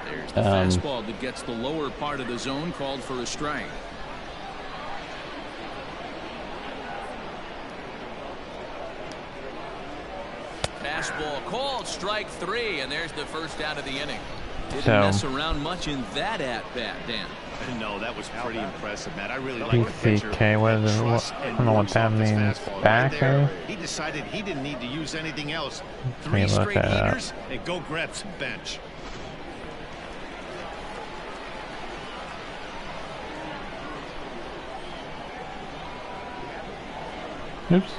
There's the fastball that gets the lower part of the zone, called for a strike. Fastball called, strike 3, and there's the first out of the inning. Didn't mess around much in that at-bat, Dan. No, that was pretty impressive, Matt. I really like the pitcher. PCK, I don't know what that means. Back, eh? He decided he didn't need to use anything else. Let me 3 look straight that up. heaters and go grab some bench. Oops.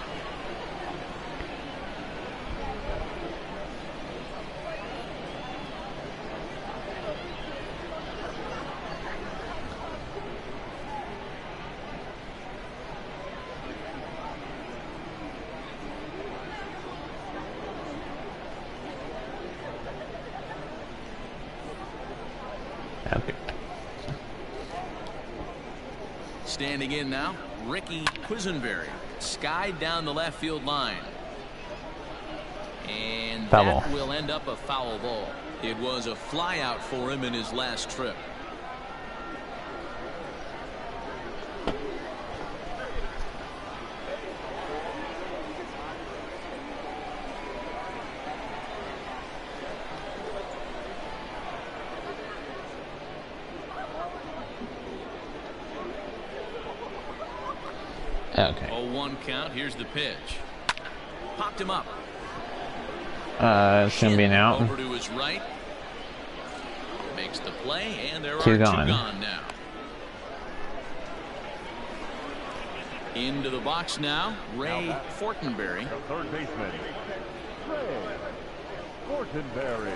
Okay. Standing in now, Ricky Quisenberry. Skied down the left field line. And that will end up a foul ball. It was a flyout for him in his last trip. Okay. 0-1 count. Here's the pitch. Popped him up. It's gonna be an out. Over to his right. Makes the play, and there are two two gone now. Into the box now, Ray Fortenberry. The third baseman, Ray Fortenberry.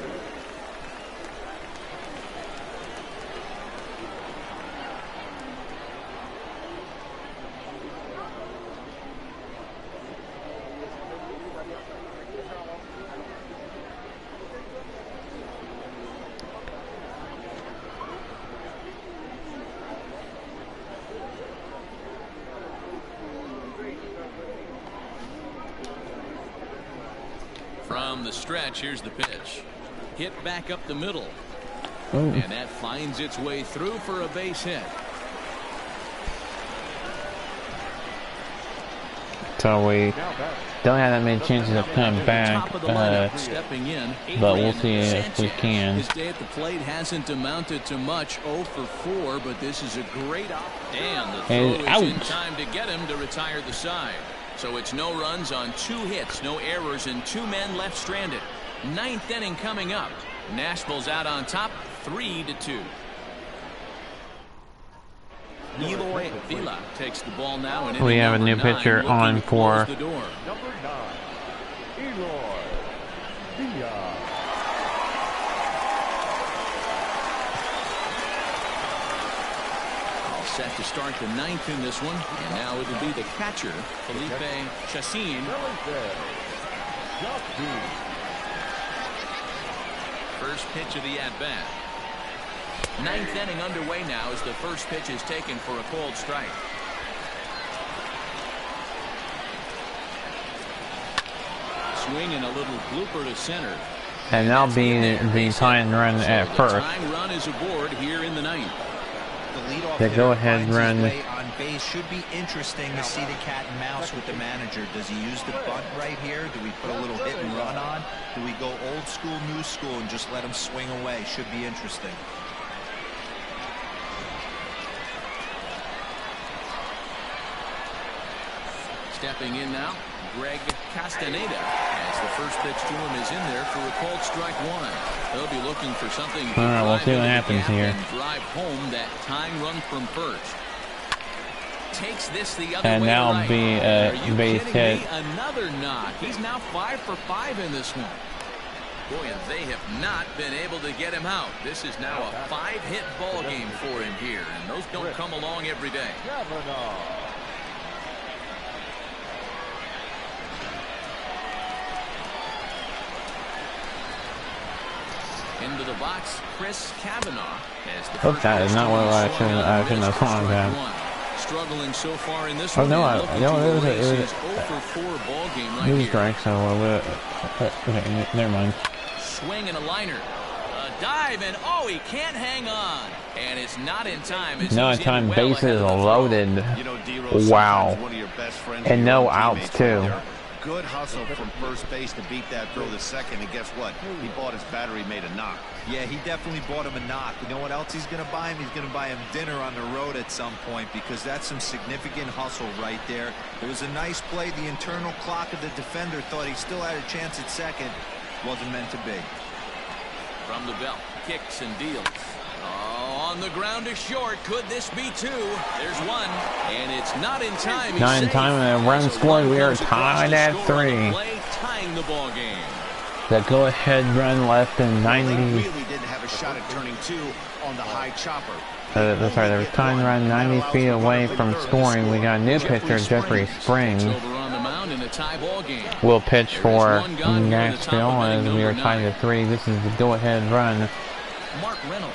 From the stretch, here's the pitch. Hit back up the middle. Ooh. And that finds its way through for a base hit. So we don't have that many chances of coming back, Stepping in, but we'll see if we can. His day at the plate hasn't amounted to much. 0 for 4, but this is a great and the throw is in time to get him to retire the side. So it's no runs on 2 hits, no errors, and 2 men left stranded. 9th inning coming up. Nashville's out on top, 3-2. Eloy Vila takes the ball now, and we have a new pitcher on for Number 9, Eloy Vila. Set to start the 9th in this one, and now it'll be the catcher, Felipe Chassin. First pitch of the at-bat. 9th inning underway now as the first pitch is taken for a called strike. Swing and a little blooper to center. And now being the tying run at first. The tying run is aboard here in the 9th. The go-ahead run base. Should be interesting to see the cat and mouse with the manager. Does he use the bunt right here? Do we put a little hit and run on? Do we go old school, new school, and just let him swing away? Should be interesting. Stepping in now, Greg Castaneda, as the first pitch to him is in there for a called strike one. They'll be looking for something to All right, we'll see what happens here. and drive home that tying run from first. Takes this the other And way now right. be Are a you base kidding hit. me? Another knock. He's now 5 for 5 in this one. Boy, and they have not been able to get him out. This is now a 5-hit ball game for him here, and those don't come along every day. Into the box, Chris Kavanaugh. As the Oops, that is not what I shouldn't have thought that. Struggling so far in this Oh one. no, it was a 0 for 4 ball game right here. strike, so okay, never mind. Swing and a liner. A dive, and oh, he can't hang on. And it's not in time. No time, bases loaded. You know, D-Rose, Wow. sometimes one of your best friends And no your outs, teammates too. out there. Good hustle from first base to beat that throw to second, and guess what? He bought his battery, made a knock. Yeah, he definitely bought him a knock. You know what else he's going to buy him? He's going to buy him dinner on the road at some point, because that's some significant hustle right there. It was a nice play. The internal clock of the defender thought he still had a chance at second. Wasn't meant to be. From the belt, kicks and deals. Oh, on the ground is short. Could this be two? There's one, and it's not in time. He's Not in safe. time, and a run scored. We are Comes across tied to at score on the 3. play, tying the ball game. The go-ahead run left in They 90. really didn't have a shot at turning two on the high chopper. That's right, there was time to run 90 feet away from scoring. We got a new pitcher, Jeffrey Springs. Over on the mound in a tie ball game. Will pitch for There is one gone here at the top Nashville of inning as we are number tied 9. at 3. This is the go-ahead run. Mark Reynolds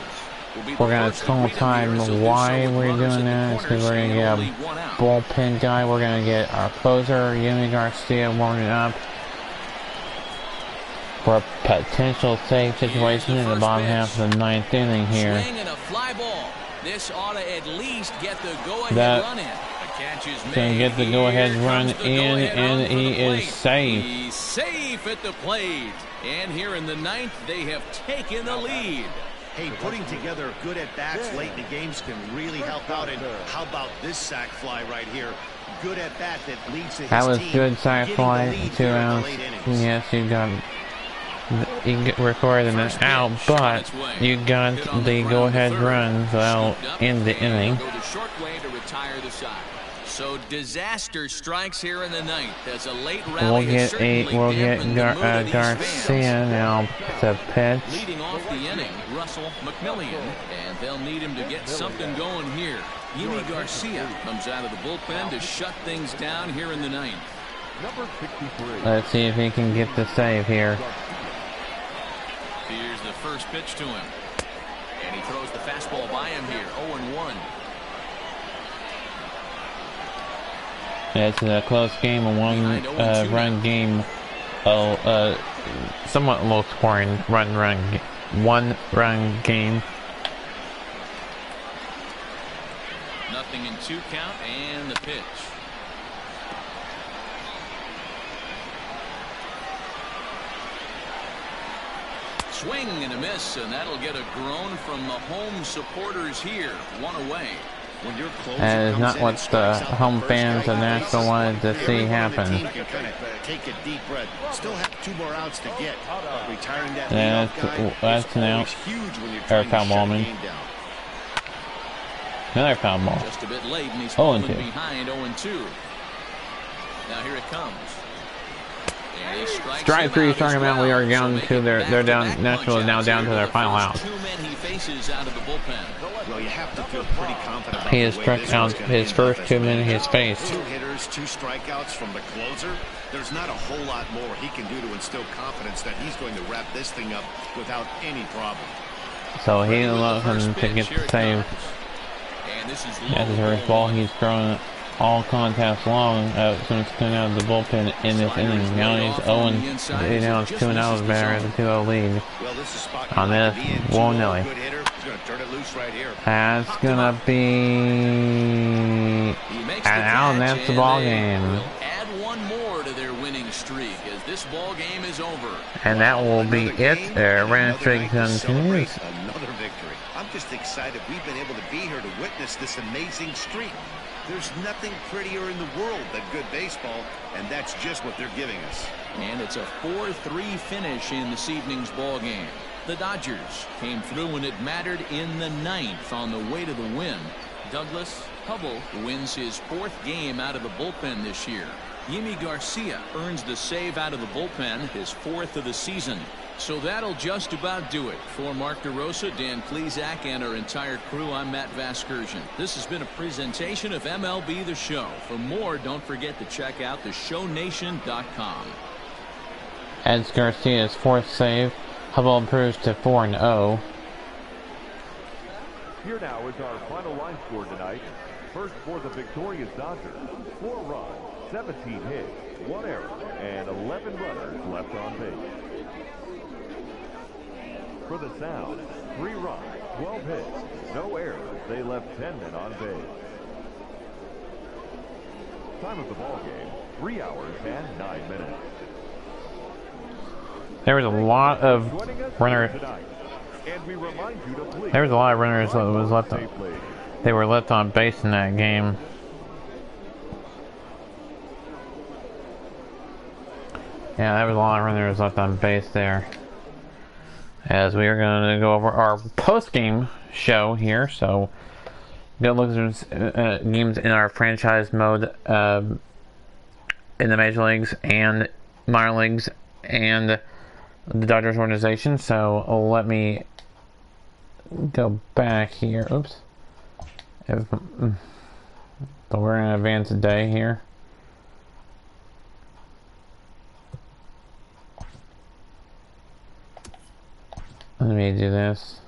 will be the We're going to first call greet him time. here as he'll do Why so with we're runners doing in the that is because corners we're going to and get only one out. a bullpen guy. We're going to get our closer, Yumi Garcia, warming up for a potential save situation in the bottom half of the 9th inning here. Swing and a fly ball. This ought to at least get the go-ahead That run in. The catch is gonna made. get the go-ahead Here run comes the in, go-ahead and run for he the is plate. safe. He's safe at the plate. And here in the 9th, they have taken the lead. Hey, putting together good at-bats late in the games can really help out. And how about this sac fly right here? Good at-bat that leads to his That was team good side getting fly, the lead 2 here in the outs. late innings. Yes, you get recorded an out, but you got the go-ahead run, so that'll end the inning. Go the short way to retire the side. So disaster strikes here in the 9th as a late rally has certainly dampened the mood of these Garcia fans. now to pitch. Leading off the inning, Russell McMillian, and they'll need him to get something going here. Yumi Garcia comes out of the bullpen to shut things down here in the 9th. Number 63. Let's see if he can get the save here. Here's the first pitch to him, and he throws the fastball by him here. 0-1. It's a close game, a one-run game. Somewhat low scoring one-run game. Nothing in 2 count, and the pitch. Swing and a miss, and that'll get a groan from the home supporters here. 1 away. When you're close, That is not what the home fans of Nashville wanted to see happen. Take a deep breath. Still have 2 more outs to get. Retiring that Yeah, leadoff guy that's is an out. always huge when you're Or trying to foul shut ball, the man. game down. Another foul ball. Just a bit late, and he's 0-2. falling behind 0-2. Now here it comes. And he strikes Strike 3, him out strike as him out. well. We are So down make to it they're down. back-to-back Nashville is now punch-outs down here to their with the final first out. 2 men he faces out of the bullpen. Well, you have to feel pretty confident about He the has way struck this out one's gonna his end first up 2 as men he has well. faced. 2 hitters, 2 strikeouts from the closer. There's not a whole lot more he can do to instill confidence that he's going to wrap this thing up without any problem. So he allows him to get the save. And this is That's his first ball. He's thrown all contests long since coming out of the bullpen in this inning. Now he's 0-2. Now it's 2-0 better at the 2-0 lead. Well, this is spot On this, willy-nilly. Good hitter. He's going to turn it loose right here. That's gonna be and that's the ball game. Will add one more to their winning streak as this ball game is over. And that will be it. Winning streak continues. Another victory. I'm just excited we've been able to be here to witness this amazing streak. There's nothing prettier in the world than good baseball, and that's just what they're giving us. And it's a 4-3 finish in this evening's ball game. The Dodgers came through when it mattered in the 9th on the way to the win. Douglas Hubble wins his 4th game out of the bullpen this year. Yimi Garcia earns the save out of the bullpen, his 4th of the season. So that'll just about do it. For Mark DeRosa, Dan Klezak, and our entire crew, I'm Matt Vasgersian. This has been a presentation of MLB The Show. For more, don't forget to check out theshownation.com. As Garcia's 4th save, Hubble improves to 4-0. Here now is our final line score tonight. First for the victorious Dodgers, 4 runs, 17 hits, 1 error, and 11 runners left on base. For the Sounds, 3 runs, 12 hits, no errors. They left 10 men on base. Time of the ball game, 3 hours and 9 minutes. There was a lot of runners. And we remind you to please. There was a lot of runners that was left on. They were left on base in that game. Yeah, there was a lot of runners left on base there. As we are going to go over our post-game show here, so go look at some games in our franchise mode in the major leagues and minor leagues and the Dodgers organization. So let me go back here. Oops. So we're going to advance a day here. Let me do this.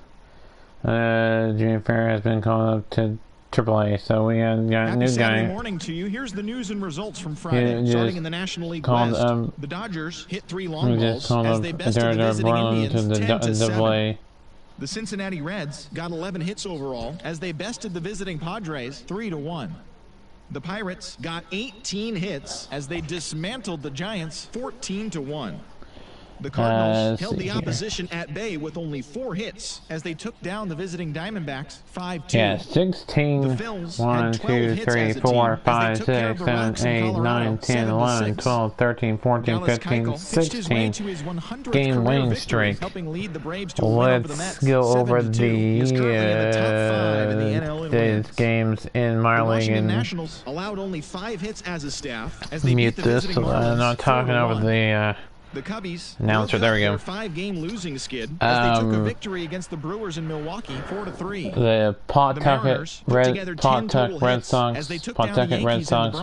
Junior Fair has been called up to AAA, so we got a new Saturday guy. Morning to you. Here's the news and results from Friday. Starting in the National League West, the Dodgers hit 3 long balls as they bested the visiting Indians 10-7. The Cincinnati Reds got 11 hits overall as they bested the visiting Padres 3-1. The Pirates got 18 hits as they dismantled the Giants 14-1. The Cardinals held the opposition at bay with only 4 hits as they took down the visiting Diamondbacks 5-2. Yeah, 16, 1, 2, 3, 4, 5, 6, 7, 8, 9, 10, 11, 12, 13, 14, 15, 16 game winning streak. Let's go over these games in minor league and Nationals allowed only 5 hits as a staff as they mute this so I'm not talking over the Cubbies announcer. There we go. 5-game losing skid as they took a victory against the Brewers in Milwaukee 4-3. The Pawtucket Red Sox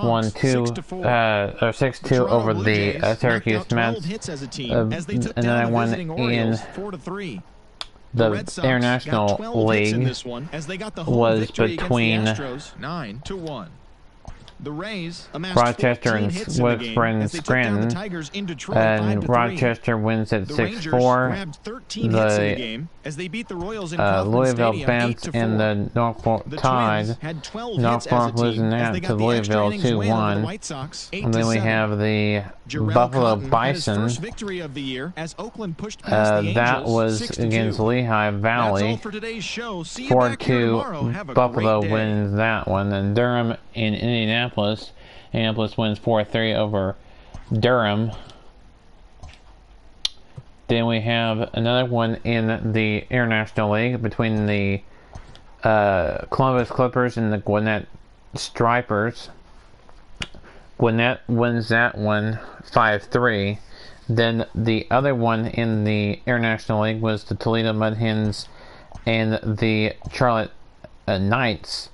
won 6-2 over the Syracuse Mets. And then I won in the International League was between the Rays Rochester and Scranton, and Rochester wins at 6-4. The Louisville Bats and the Norfolk Tide. Norfolk losing that to Louisville 2-1. And then we have the Buffalo Bison. That was against Lehigh Valley. 4-2. Buffalo wins that one. And Durham in Indianapolis. Indianapolis wins 4-3 over Durham. Then we have another one in the International League between the Columbus Clippers and the Gwinnett Stripers. Gwinnett wins that one 5-3. Then the other one in the International League was the Toledo Mud Hens and the Charlotte Knights.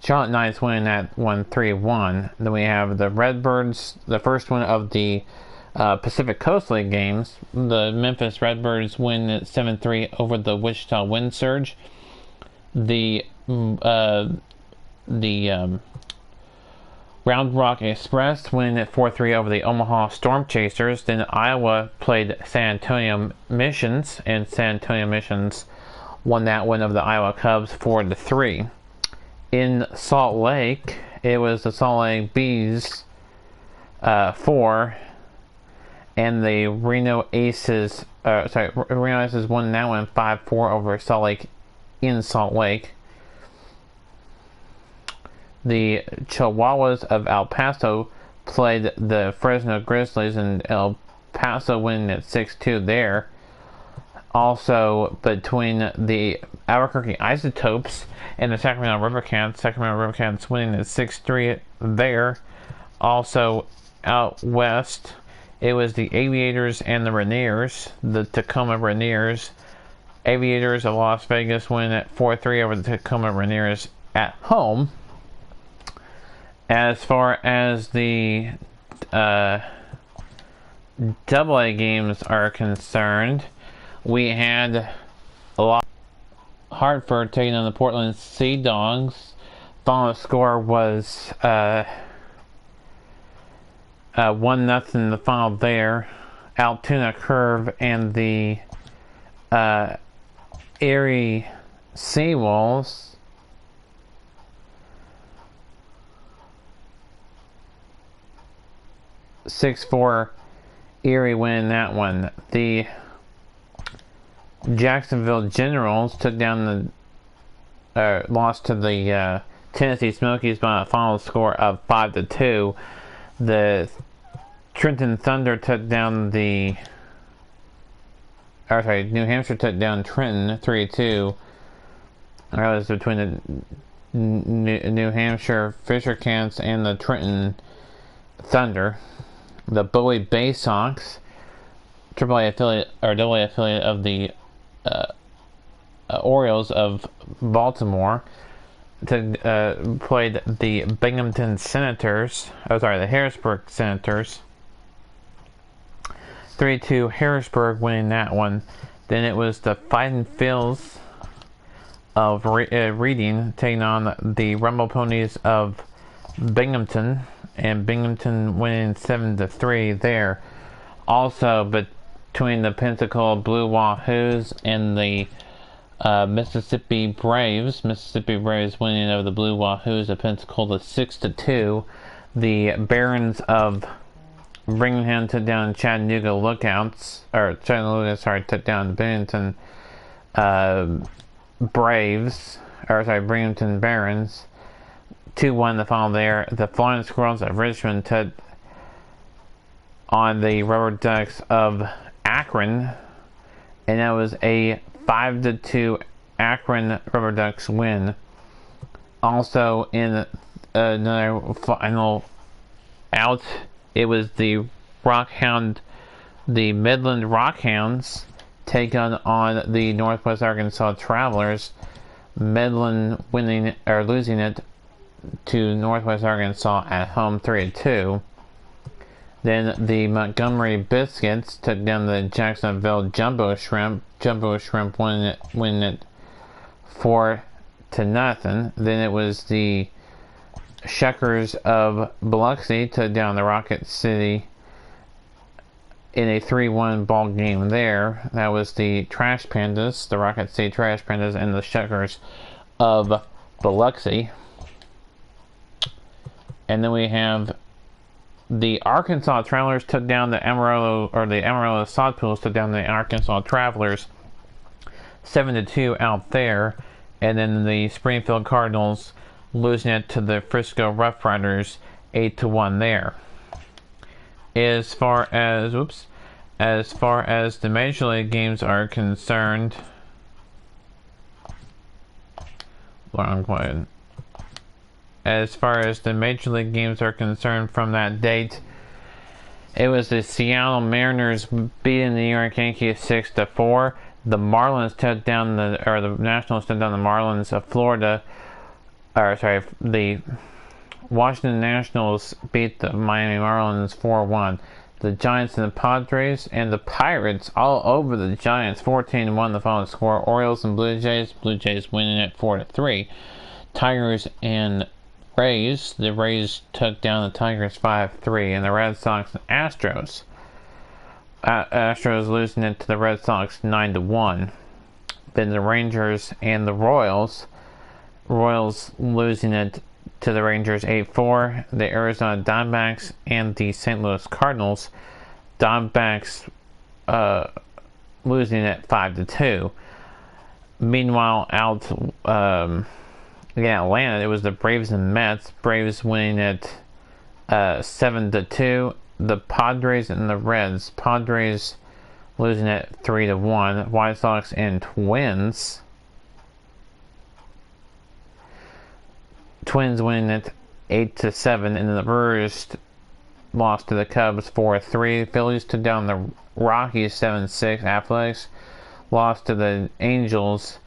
Charlotte Knights winning that one 3-1. Then we have the Redbirds, the first one of the Pacific Coast League games. The Memphis Redbirds win at 7-3 over the Wichita Wind Surge. The Round Rock Express win at 4-3 over the Omaha Storm Chasers. Then Iowa played San Antonio Missions, and San Antonio Missions won that one over the Iowa Cubs 4-3. In Salt Lake, it was the Salt Lake Bees 4, and the Reno Aces won that one 5-4 over Salt Lake in Salt Lake. The Chihuahuas of El Paso played the Fresno Grizzlies, and El Paso winning at 6-2 there. Also, between the Albuquerque Isotopes and the Sacramento Rivercats winning at 6-3 there. Also, out west, it was the Aviators and the Rainiers, the Tacoma Rainiers. Aviators of Las Vegas winning at 4-3 over the Tacoma Rainiers at home. As far as the AA games are concerned, we had a lot. Hartford taking on the Portland Sea Dogs. Final score was 1-0 the final there. Altoona Curve and the Erie Seawolves 6-4 Erie winning that one. The Jacksonville Generals took down the lost to the Tennessee Smokies by a final score of 5-2. The Trenton Thunder took down the New Hampshire took down Trenton 3-2. That was between the New Hampshire Fisher Cats and the Trenton Thunder. The Bowie Bay Sox, AA affiliate of the Orioles of Baltimore, played the Binghamton Senators. The Harrisburg Senators. 3-2 Harrisburg winning that one. Then it was the Fighting Phils of Reading taking on the Rumble Ponies of Binghamton, and Binghamton winning 7-3 there. Also between the Pensacola Blue Wahoos and the Mississippi Braves winning over the Blue Wahoos of Pensacola 6-2. The Barons of Birmingham took down Chattanooga took down the Bennington Binghamton Barons 2-1 the final there. The Flying Squirrels of Richmond took on the Rubber Ducks of Akron, and that was a 5-2 Akron Rubber Ducks win. Also in another final out, it was the Midland Rockhounds taking on the Northwest Arkansas Travelers. Midland losing it to Northwest Arkansas at home 3-2. Then the Montgomery Biscuits took down the Jacksonville Jumbo Shrimp. Jumbo Shrimp winning it 4-0. Then it was the Shuckers of Biloxi took down the Rocket City in a 3-1 ball game there. That was the Trash Pandas, the Rocket City Trash Pandas, and the Shuckers of Biloxi. And then we have the Arkansas Travelers took down the Amarillo Sod Pools took down the Arkansas Travelers 7-2 out there. And then the Springfield Cardinals losing it to the Frisco Rough Riders 8-1 there. As far as the Major League games are concerned, as far as the Major League games are concerned from that date, it was the Seattle Mariners beating the New York Yankees 6-4. The Nationals took down the Marlins of Florida. The Washington Nationals beat the Miami Marlins 4-1. The Giants and the Padres and the Pirates all over the Giants 14-1 the final score. Orioles and Blue Jays winning it 4-3. Tigers and Rays, the Rays took down the Tigers 5-3, and the Red Sox and Astros. Astros losing it to the Red Sox 9-1. Then the Rangers and the Royals losing it to the Rangers 8-4. The Arizona Diamondbacks and the St. Louis Cardinals. Diamondbacks losing at 5-2. Meanwhile, out in Atlanta, it was the Braves and Mets. Braves winning at 7-2. The Padres and the Reds. Padres losing at 3-1. White Sox and Twins. Twins winning at 8-7, and then the Brewers lost to the Cubs 4-3. Phillies took down the Rockies 7-6. Athletics lost to the Angels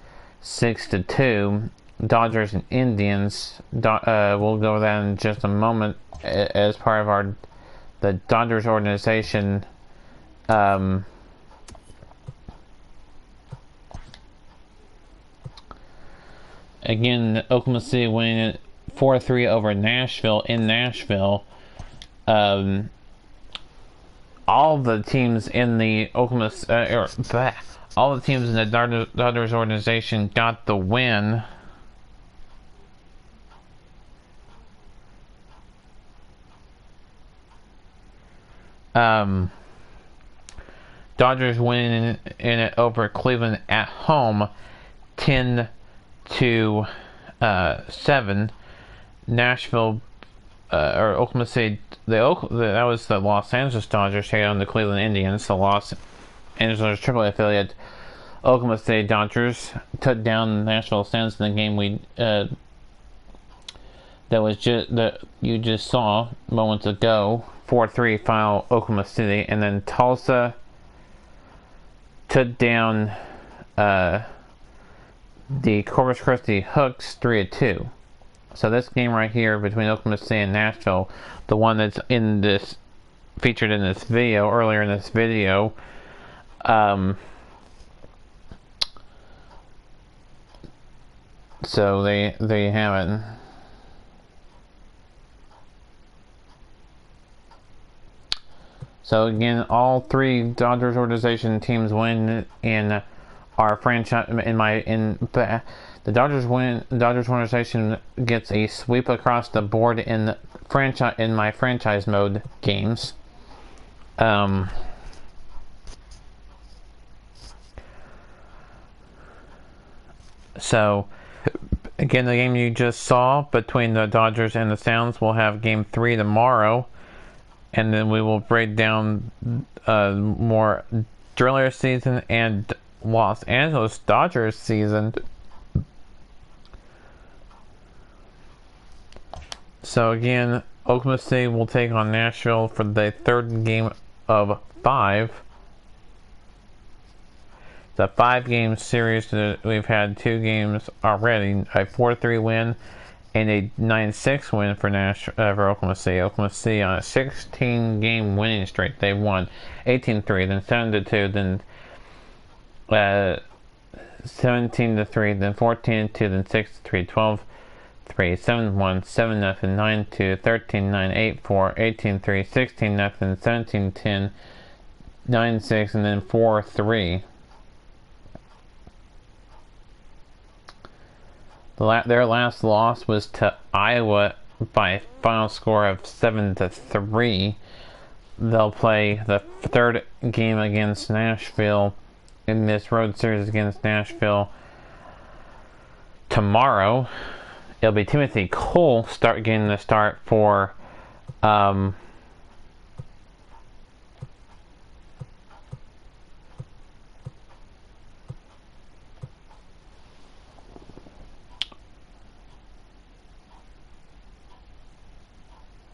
6-2. Dodgers and Indians. We'll go over that in just a moment as part of the Dodgers organization. Again, Oklahoma City winning it 4-3 over Nashville in Nashville. All the teams in the all the teams in the Dodgers organization got the win. Dodgers winning in it over Cleveland at home, 10-7. Nashville or Oklahoma City. That was the Los Angeles Dodgers taking on the Cleveland Indians. The Los Angeles AAA affiliate Oklahoma City Dodgers took down the Nashville Saints in the game that you just saw moments ago. 4-3 final Oklahoma City, and then Tulsa took down the Corpus Christi Hooks 3-2. So this game right here between Oklahoma City and Nashville, the one that's featured in this video earlier in this video, so they have it. So again, all three Dodgers organization teams win in our franchise. The Dodgers win. Dodgers organization gets a sweep across the board in my franchise mode games. So again, the game you just saw between the Dodgers and the Sounds, will have game 3 tomorrow. And then we will break down more Driller season and Los Angeles Dodgers season. So again, Oklahoma City will take on Nashville for the third game of 5. It's a 5-game series. We've had 2 games already, a 4-3 win and a 9-6 win for Oklahoma City. Oklahoma City on a 16-game winning streak. They won 18-3, then 7-2, then 17-3, then 14-2, then 6-3, 12-3, 7-1, 7-0, 9-2, 13-9, 8-4, 18-3, 16-0, 17-10, 9-6, and then 4-3. Their last loss was to Iowa by a final score of 7-3. They'll play the third game against Nashville in this road series against Nashville tomorrow. It'll be Timothy Cole getting the start for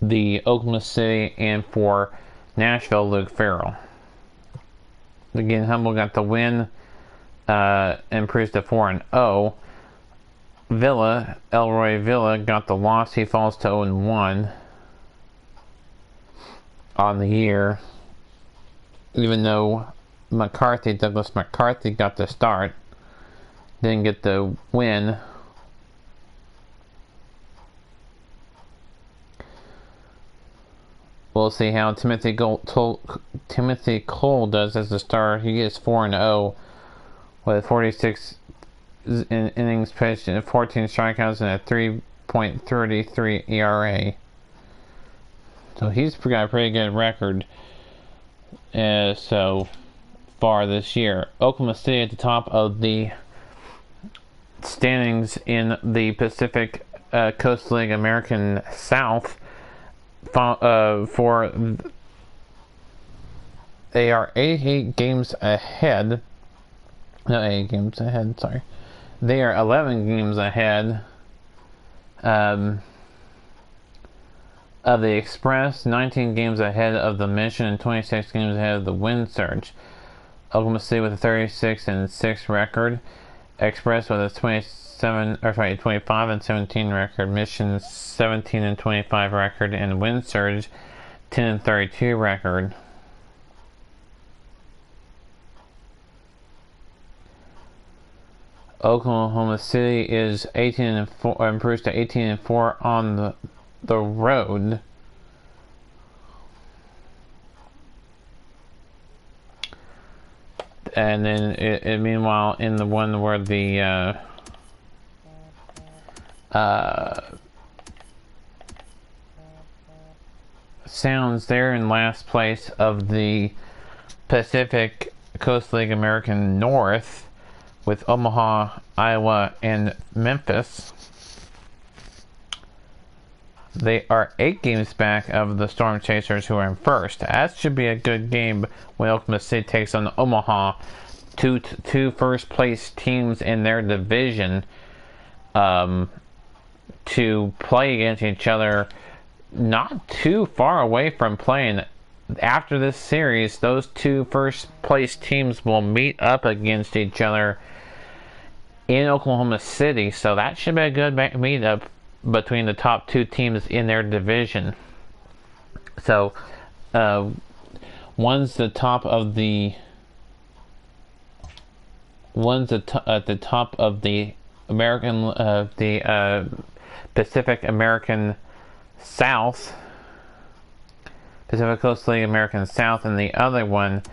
the Oklahoma City, and for Nashville, Luke Farrell. Again, Humble got the win, improves to 4-0. Elroy Villa got the loss. He falls to 0-1 on the year. Even though Douglas McCarthy got the start, didn't get the win. We'll see how Timothy Cole does as a starter. He gets 4-0 with 46 innings pitched and 14 strikeouts and a 6.33 ERA. So he's got a pretty good record so far this year. Oklahoma City at the top of the standings in the Pacific Coast League American South. They are 88 games ahead. No, 8 games ahead, sorry. They are 11 games ahead of the Express, 19 games ahead of the Mission, and 26 games ahead of the Wind Surge. Oklahoma City with a 36-6 record. Express with a 25-17 record. Mission 17-25 record, and Wind Surge 10-32 record. Oklahoma City is 18-4, improves to 18-4 on the road. And then, meanwhile, in the one where the Sounds, they're in last place of the Pacific Coast League American North, with Omaha, Iowa, and Memphis. They are 8 games back of the Storm Chasers, who are in first. That should be a good game when Oklahoma City takes on Omaha, two first place teams in their division, to play against each other not too far away from playing. After this series, those two first place teams will meet up against each other in Oklahoma City, so that should be a good meetup between the top 2 teams in their division. So one's at the top of the American the Pacific American South, Pacific Coast League American South, and the other one,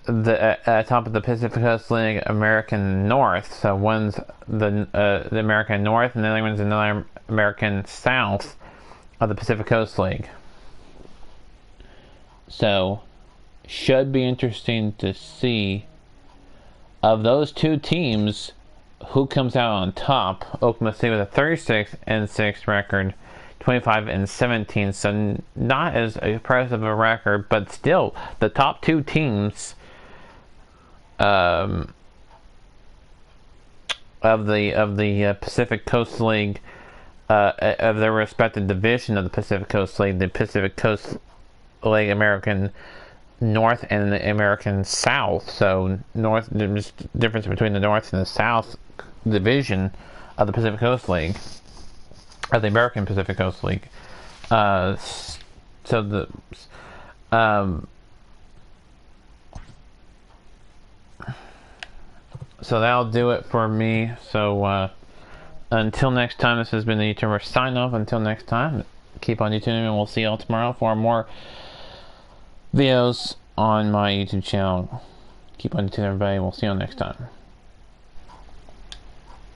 the top of the Pacific Coast League American North. So one's the American North, and the other one's another American South of the Pacific Coast League. So should be interesting to see, of those 2 teams, who comes out on top. Oklahoma City with a 36-6 record, 25-17, so not as impressive a record, but still the top 2 teams of the Pacific Coast League, of their respective division of the Pacific Coast League, the Pacific Coast League American North and the American South. So North, there's difference between the North and the South division of the Pacific Coast League, of the American Pacific Coast League. So that'll do it for me. So until next time, this has been the YouTuber sign off. Until next time, keep on YouTubing, and we'll see y'all tomorrow for more videos on my YouTube channel. Keep on YouTubing, everybody. We'll see you next time.